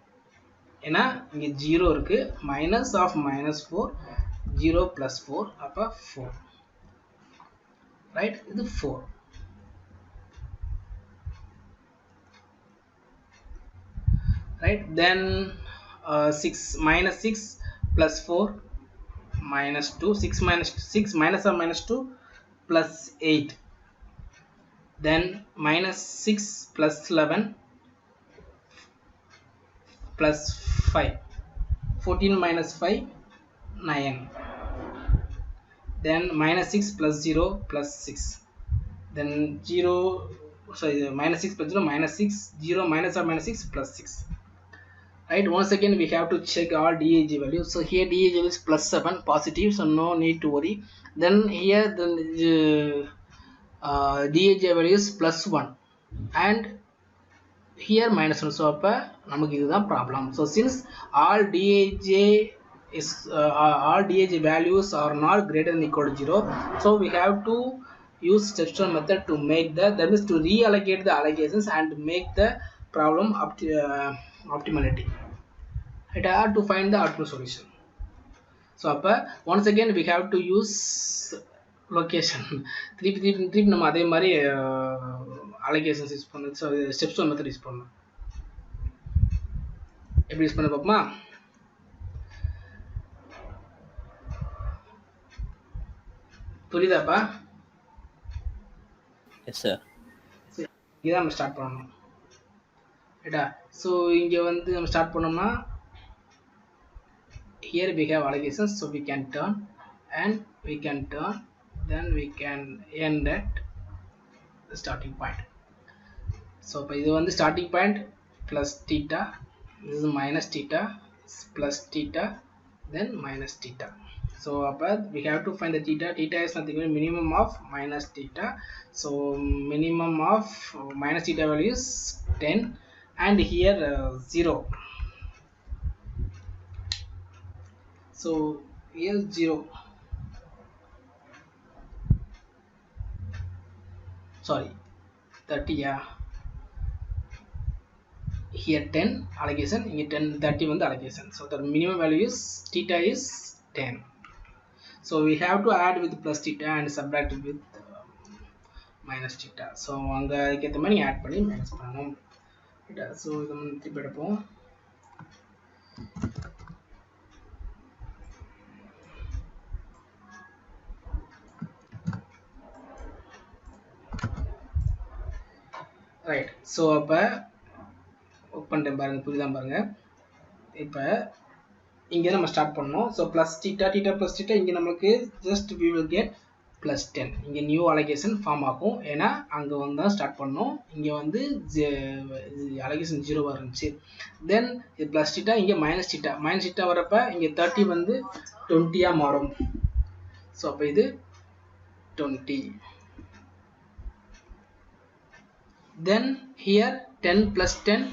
ஏன்னா இங்க 0 இருக்கு, minus of -4 0 plus 4 அப்ப 4. ரைட், இது 4. Right, then 6 minus 6 plus 4 minus 2, 6 minus 6 minus or minus 2 plus 8. Then minus 6 plus 11 plus 5, 14 minus 5 9. Then minus 6 plus 0 plus 6. Then 0, sorry, minus 6 plus 0 minus 6, 0 minus or minus 6 plus 6. Right, once again we have to check all DAG values. So here DAG is plus 7 positive, so no need to worry. Then here the DAG value is plus 1 and here minus 1. So appa namakku idha problem. So since all DAG is all DAG values are not greater than equal to 0, so we have to use stepstone method to make that is to reallocate the allocations and make the problem optimality. It have to find the optimal solution. So once again we have to use location. திருப்பி நம்ம அதே மாதிரி allocations யூஸ் பண்ணணும். ஸோ ஸ்டெப்ஸ்டோன் மெத்தட் யூஸ் பண்ணணும். எப்படி யூஸ் பண்ண பார்ப்போமா? புரியுதாப்பா? Yes sir. இதான் நம்ம ஸ்டார்ட் பண்ணணும். ரைட்டா? ஸோ இங்கே வந்து நம்ம ஸ்டார்ட் பண்ணோம்னா here we have allegations, so we can turn and we can turn, then we can end at the starting point. So இது வந்து starting point plus theta, this is minus theta, plus theta, then minus theta. So we have to find the theta. Theta is nothing but minimum of minus theta. So minimum of minus theta value is 10 and here 0. So here 0, sorry 30, yeah, here 10 allegation, here 10 30 வந்து allegation. So the minimum value is theta is 10. So we have to add with plus theta and subtract with minus theta. So அங்க அதுக்கேற்ற மாதிரி ஆட் பண்ணி மைனஸ் பண்ணணும். ஸோ இதை திருப்பி எடுப்போம். ரைட், ஸோ அப்போ ஒர்க் பண்ணிட்டேன் பாருங்கள், புரியுதான் பாருங்கள். இப்போ இங்கே நம்ம ஸ்டார்ட் பண்ணோம். So plus theta plus theta இங்கே நமக்கு just we will get plus 10. இங்கே நியூ அலகேஷன் ஃபார்ம் ஆகும், ஏன்னா அங்கே வந்து தான் ஸ்டார்ட் பண்ணோம். இங்கே வந்து அலகேஷன் 0வாக இருந்துச்சு. தென் இது ப்ளஸ் டீட்டா, இங்கே மைனஸ் டீட்டா வரப்போ இங்கே 30 வந்து 20 மாறும். ஸோ அப்போ இது 20. Then here 10 plus 10,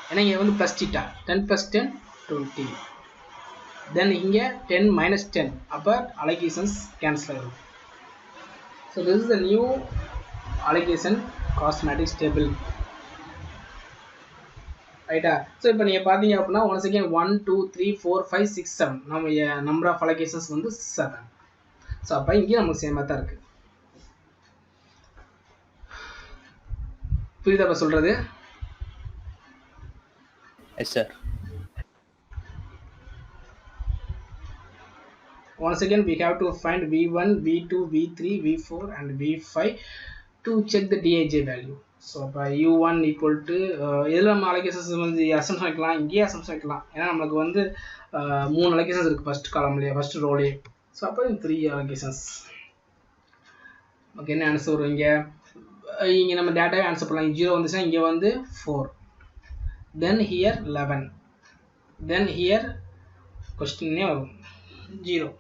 ஏன்னா இங்கே வந்து ப்ளஸ் டீட்டா 10 plus 10 20. Then இங்கே 10 minus 10, அப்போ allocations cancel ஆகும். So this is the new allocation cost matrix table. ரைட்டா. ஸோ இப்போ நீங்கள் பார்த்தீங்க அப்படின்னா ஒன்ஸ் அகேன் 1 2 3 4 5 6 7 நம்ம நம்பர் ஆஃப் அலோகேஷன்ஸ் வந்து 7. ஸோ அப்போ இங்கேயும் நமக்கு சேமாக தான் இருக்குது. புரியுதா இப்போ சொல்கிறது? Yes sir. Once again we have to find v1, v2, v3, v4 and v5 to check the dij value. So by u1 equal to இதில் நம்ம அலோகேஷன்ஸ் வந்து அசம்ஷன் வைக்கலாம், இங்கேயே அசம்ஷன் வைக்கலாம். ஏன்னா நம்மளுக்கு வந்து 3 அலோகேஷன்ஸ் இருக்குது ஃபஸ்ட் காலம்லேயே, ஃபஸ்ட் ரோலே. ஸோ அப்போ 3 அலோகேஷன்ஸ். ஓகே, என்ன ஆன்சர் வரும் இங்கே? இங்கே நம்ம டேட்டாவே ஆன்சர் பண்ணலாம். 0 வந்துச்சுன்னா இங்கே வந்து 4, தென் ஹியர் 11, தென் ஹியர் கொஸ்டின்னே வரும் 0.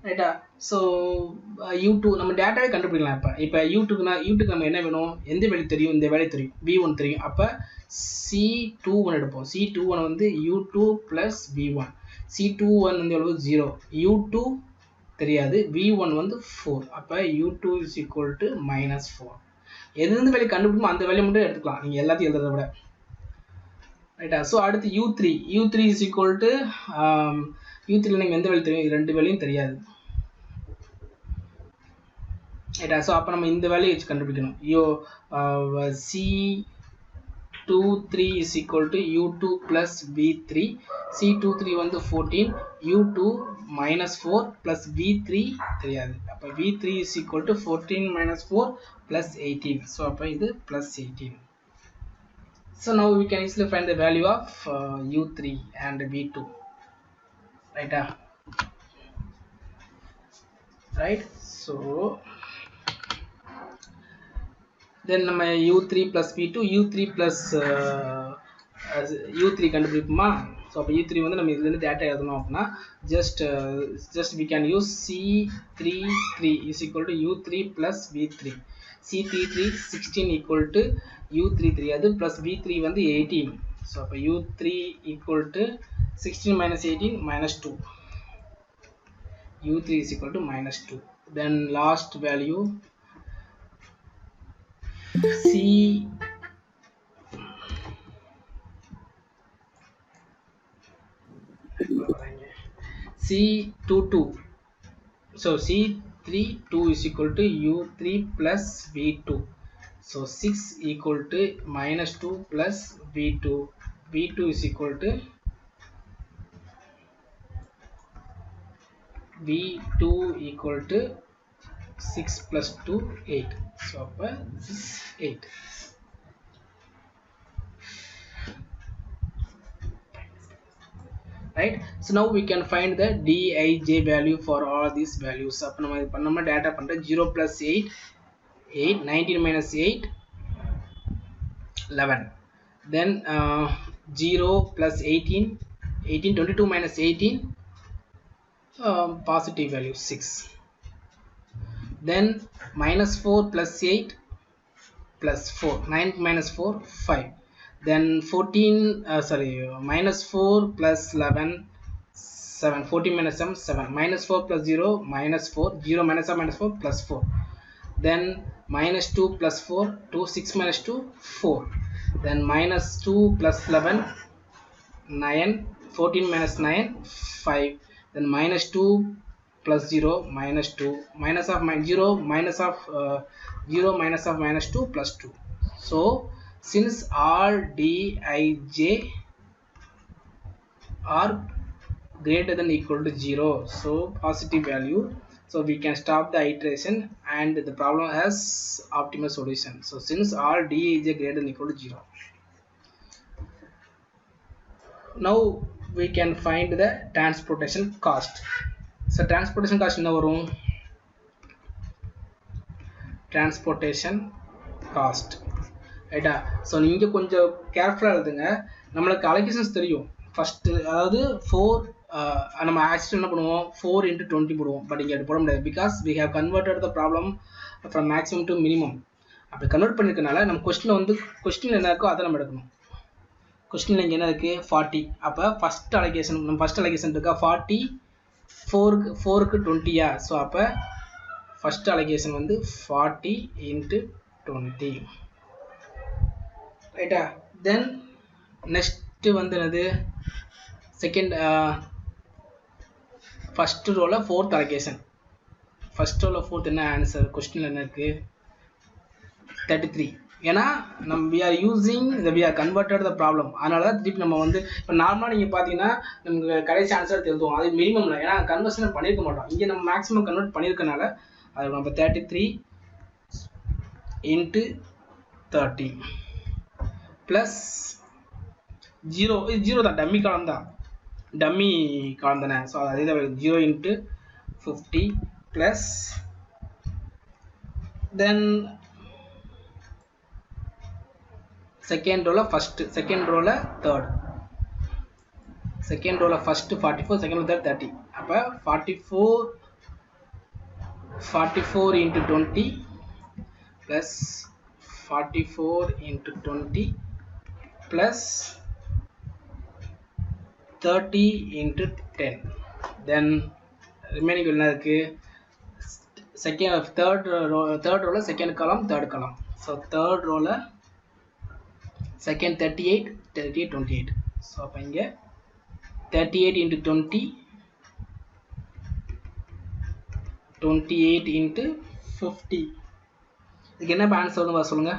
ரைட்டா. ஸோ u2 நம்ம டேட்டாவே கண்டுபிடிக்கலாம். இப்போ யூட்டுக்கு நம்ம என்ன வேணும்? எந்த வேல்யூ தெரியும்? இந்த வேல்யூ தெரியும், v1 தெரியும். அப்போ c21 எடுப்போம். c21 வந்து u2 ப்ளஸ் v1. c21 வந்து எவ்வளவு? 0. u2 தெரியாது, v1 வந்து 4. அப்போ u2 இஸ் ஈக்குவல் டு -4. எதுலேருந்து வேல்யூ கண்டுபிடிக்குமோ அந்த வேல்யூ மட்டும் எடுத்துக்கலாம், நீங்கள் எல்லாத்தையும் எழுதுறத விட. ரைட்டா. ஸோ அடுத்து u3 இஸ் ஈக்குவல் டு u3ல நீங்கள் எந்த வேல்யூ தெரியும்? 2 வேல்யூயும் தெரியாது. ரைட்டா. ஸோ அப்போ நம்ம இந்த வேல்யூ வச்சு கண்டுபிடிக்கணும். c23 is equal to u2 plus v3. c23 வந்து 14, u2 -4 ப்ளஸ் v3 தெரியாது. அப்போ v3 is equal to 14 - 4 plus 18. So அப்போ இது plus 18. So now we can easily find the value of u3 and v2. Right. So then நம்ம u3 plus v2, u3 plus u3 கண்டுபிடிப்போமா? So அப்போ u3 வந்து நம்ம இதுலேருந்து டேட்டா எழுதணும் அப்படின்னா just we can use c33 is equal to u3 plus v3. c33 16 equal to u3 தெரியாது, plus v3 வந்து 18. ஸோ அப்போ u3 equal to 16 minus 18 minus 2. u3 is equal to -2. Then last value c22. So c32 is equal to u3 plus v2. So 6 equal to -2 plus v2. v2 is equal to v2 equal to 6 plus 2 8. So this is 8. Right. So now we can find the dij value for all these values. அப்ப நம்ம data பண்ற 0 plus 8 8, 19 minus 8 11. Then 0 plus 18 18, 22 minus 18 positive value 6. Then -4 plus 8 plus 4, 9 minus 4 5. Then -4 plus 11 7, 14 minus 7 7, -4 plus 0 -4, 0 minus 7 minus 4 plus 4. Then -2 plus 4 2, 6 minus 2 4. Then -2 plus 11 9, 14 minus 9 5. Then -2 plus 0 -2, minus of 0 minus of 0 minus of -2 plus 2. So since all dij are greater than equal to 0, so positive value, so we can stop the iteration and the problem has optimal solution. So since all dij greater than equal to 0, now we can find the transportation cost. So transportation cost என்ன வரும்? transportation cost. ரைட்டா. ஸோ நீங்கள் கொஞ்சம் கேர்ஃபுல்லாக எழுதுங்க. நம்மளுக்கு அலோகேஷன்ஸ் தெரியும் ஃபஸ்ட்டு, அதாவது 4 நம்ம ஆக்சுவலி என்ன பண்ணுவோம் 4 × 20 போடுவோம். பட் இங்கே போட முடியாது, because we have converted the problem from maximum to minimum. அப்படி கன்வெர்ட் பண்ணியிருக்கனால நம்ம கொஸ்டினில் என்ன இருக்கோ அதை நம்ம எடுக்கணும். கொஸ்டினில் இங்கே என்ன இருக்குது 40. அப்போ ஃபஸ்ட் அலோகேஷன் இருக்கா 40, 4க்கு 20யா? ஸோ அப்போ ஃபஸ்ட் அலோகேஷன் வந்து 40 × 20. ரைட்டா. தென் நெக்ஸ்ட் வந்து என்னது செகண்ட் ஃபர்ஸ்ட் ரோல ஃபோர்த் அலோகேஷன். ஃபர்ஸ்ட் ரோல ஃபோர்த் என்ன ஆன்சர் கொஸ்டின்ல என்ன இருக்கு 33. ஏன்னா நம்ம we are using we are converted the problem. அதனால தான் திருப்பி நம்ம வந்து இப்போ நார்மலாக நீங்கள் பார்த்தீங்கன்னா நமக்கு கடைசி ஆன்சர் தெரிஞ்சுவோம், அது மினிமம்ல. ஏன்னா கன்வர்ஷன் பண்ணியிருக்க மாட்டோம், இங்கே நம்ம மேக்ஸிமம் கன்வெர்ட் பண்ணியிருக்கனால அது நம்ம 33 into 30 ப்ளஸ் 0. இது 0 தான், டம்மி காலம் தான், டம்மி காலம் தானே. ஸோ அதே தான் 0 into 50 ப்ளஸ் தென் செகண்ட் ரோல ஃபர்ஸ்ட், செகண்ட் ரோல தேர்ட், செகண்ட் ரோல ஃபர்ஸ்ட் 44, செகண்ட் ரோல தேர்ட் 30. அப்போ 44 into 20 plus 44 into 20 plus 30 into 10. Then remaining என்ன இருக்கு செகண்ட் தேர்ட் ரோல second column third column. So third ரோல செகண்ட் 38 28. ஸோ அப்போ இங்கே 38 into 20 28 into 50. இதுக்கு என்ன ஆன்சர் சொல்லுங்க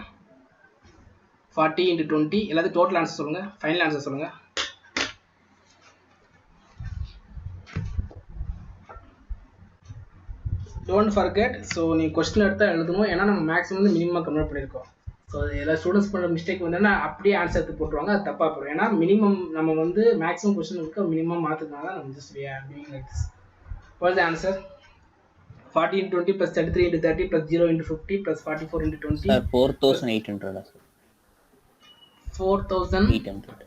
40 into 20. எல்லாத்துக்கும் டோட்டல் ஆன்சர் சொல்லுங்க, ஃபைனல் ஆன்சர் சொல்லுங்க. Don't forget. ஸோ நீங்கள் கொஸ்டின் எடுத்தால் எழுதணும், ஏன்னா நம்ம மேக்ஸிமம் வந்து மினிமம் கன்வெர்ட் பண்ணியிருக்கோம். ஸோ எல்லா ஸ்டூடெண்ட்ஸ் பண்ணுற மிஸ்டேக் வந்து அப்படியே ஆன்சர் எடுத்து போட்டுருவாங்க, அது தப்பாக போயிடும். ஏன்னா மினிமம் நம்ம வந்து மேக்ஸிமம் கொஸ்டின் இருக்க மினிமம் மாற்றுறதுனால நம்ம just we are doing like this. What is the answer? 40 into 20 plus 33 into 30 plus 0 into 50 plus 44 into 20. Sir, 4,800. 4,800.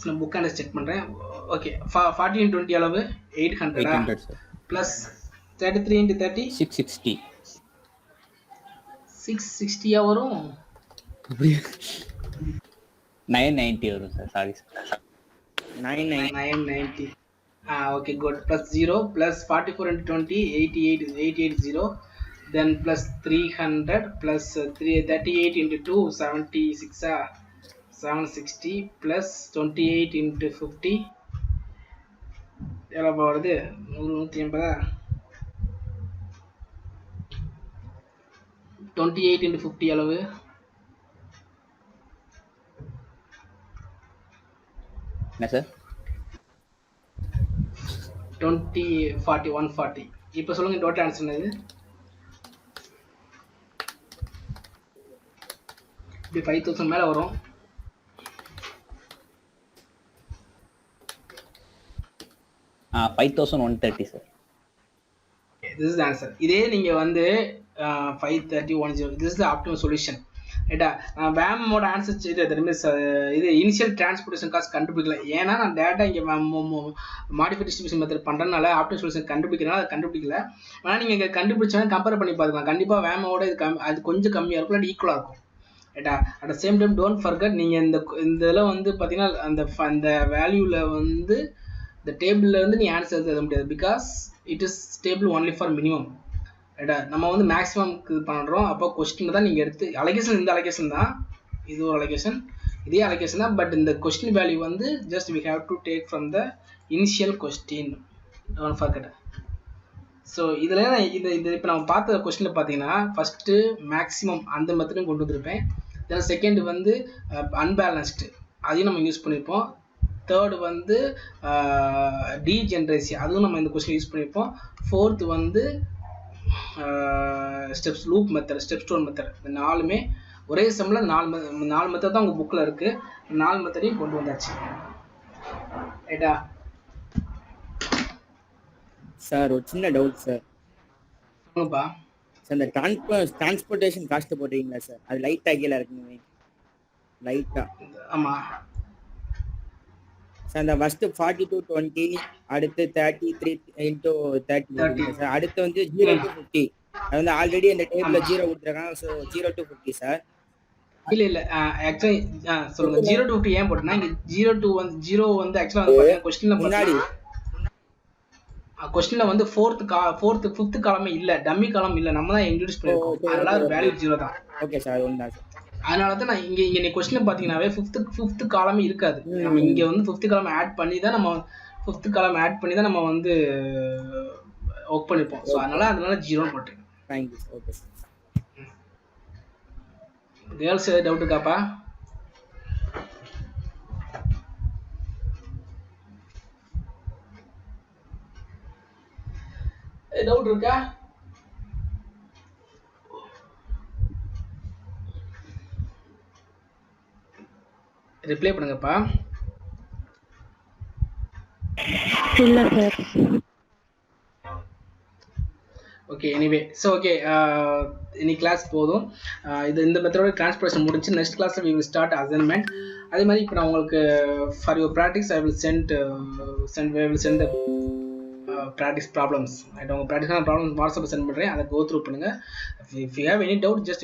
நான் புக் அண்ட் செக் பண்றேன். ஓகே 40 into 20 அளவு 800 plus 33 into 30 660. 660 வரும். 990 வரும் sir. Sorry sir, 990. Okay good. plus 0 plus 44 into 20 880, then plus 300 plus 38 into 2 76 760 plus 28 into 50 எவ்வளோ வருது 180. 28 into 50 அளவு என்ன சார் 20 40 140. இப்போ சொல்லுங்க டோட்டல் ஆன்சர் என்னது? இப்படி 5000 மேலே வரும். ஆ 5130 sir. This is the answer. இதே நீங்க வந்து 53010 this is the optimal solution. ரைட்டா? வேமோட ஆன்சர் இது இனிஷியல் டிரான்ஸ்போர்ட்டேஷன் காஸ்ட் கண்டுபிடிக்கல, ஏன்னா நான் டேட்டா இங்கே மாடிஃபை டிஸ்ட்ரிபியூஷன் மெத்தட் பண்ணுறதுனால ஆப்டிமல் சொல்யூஷன் கண்டுபிடிக்கிறனால அதை கண்டுபிடிக்கல. ஆனால் நீங்கள் இங்கே கண்டுபிடிச்சாலும் கம்பேர் பண்ணி பார்த்துக்கலாம், கண்டிப்பாக வேமோட இது அது கொஞ்சம் கம்மியாக இருக்கும், இல்லை ஈக்குவலாக இருக்கும். ரைட்டா? At the same time don't forget, நீங்கள் இந்த இதில் வந்து பார்த்தீங்கன்னா அந்த வேல்யூவில் வந்து இந்த டேபிளில் வந்து நீ ஆன்சர் எழுத முடியாது, because it is table only for minimum. ரைட்டா? நம்ம வந்து மேக்ஸிமம்க்கு இது பண்ணுறோம். அப்போ கொஸ்டின் தான் நீங்கள் எடுத்து அலோகேஷன், இந்த அலோகேஷன் தான், இது ஒரு அலோகேஷன், இதே அலோகேஷன் தான். பட் இந்த கொஸ்டின் வேல்யூ வந்து just we have to take from the initial question, don't forget. So இதில் இது இப்போ நம்ம பார்த்த கொஸ்டினில் பார்த்தீங்கன்னா ஃபஸ்ட்டு மேக்ஸிமம் அந்த மெத்தடும் கொண்டு வந்திருப்பேன். தென் செகண்ட் வந்து அன்பேலன்ஸ்டு, அதையும் நம்ம யூஸ் பண்ணியிருப்போம். தேர்டு வந்து டீஜென்ரேசி, அதுவும் நம்ம இந்த கொஸ்டின் யூஸ் பண்ணியிருப்போம். ஃபோர்த்து வந்து steps loop method, step stone method. இந்த நாலுமே ஒரே செம்மில் நாலு மெத்தட் தான் உங்கள் புக்கில் இருக்குது. 4 மெத்தடையும் கொண்டு வந்தாச்சு. ரைட்டா? சார் ஒரு சின்ன டவுட் சார். சொல்லுங்கப்பா. சார் இந்த டிரான்ஸ்போர்ட்டேஷன் காஸ்ட் போடுறீங்களா சார், அது லைட்டாக கீழே இருக்குங்க, லைட்டாக. ஆமாம் சார் இந்த ஃபஸ்ட்டு 40 to 20, அடுத்து 33 into 30 சார், அடுத்து வந்து 0 to 50. அது வந்து ஆல்ரெடி அந்த டேபிளில் 0 கொடுத்துருக்காங்க. So 0 to 50 sir. இல்லை ஆக்சுவலி சொல்லுங்கள் 0 to 50 ஏன் போட்டோம்னா இங்கே 0 to 1 0 வந்து ஆக்சுவலாக வந்து கொஸ்டினில் முன்னாடி கொஸ்டின்ல வந்து ஃபிஃப்த் காலமே இல்ல, டம்மி காலம் இல்ல, நம்ம தான் இன்ட்ரோடியூஸ் பண்ணிருக்கோம். அதனால அது வேல்யூ 0 தான். ஓகே சார், ஒன்றுதான் சார். அதனால தான் நான் இங்க நீ கொஸ்டின் பாத்தீங்கன்னாவே ஃபிஃப்த் காலமே இருக்காது. நம்ம இங்க வந்து ஃபிஃப்த் காலம் ஆட் பண்ணி தான் நம்ம வந்து ஒர்க் பண்ணிருப்போம். ஸோ அதனால 0 போட்டுருக்கேன். Thank you sir. Okay sir. Girls ஏதாவது டவுட் இருக்காப்பா? டவுட் இருக்கா? ரிப்ளை பண்ணுங்கப்பா. இல்ல sir. Okay, anyway so okay, இன்னைக்கு கிளாஸ் போதும். இந்த மெத்தடோட டிரான்ஸ்பரேஷன் முடிஞ்சு. நெக்ஸ்ட் கிளாஸில் we will start அசைன்மெண்ட். அதே மாதிரி இப்போ நான் உங்களுக்கு for your practice I will send the practice problems. உங்கள் ப்ராக்டிஸான ப்ராப்ளம்ஸ் வாட்ஸ்அப்பில் சென்ட் பண்ணுறேன். அதை கோ த்ரூ பண்ணுங்கள். If you have any doubt, just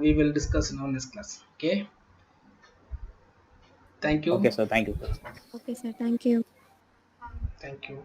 we will discuss in our next class. Okay, thank you. Okay sir, thank you. Okay sir, thank you. Thank you.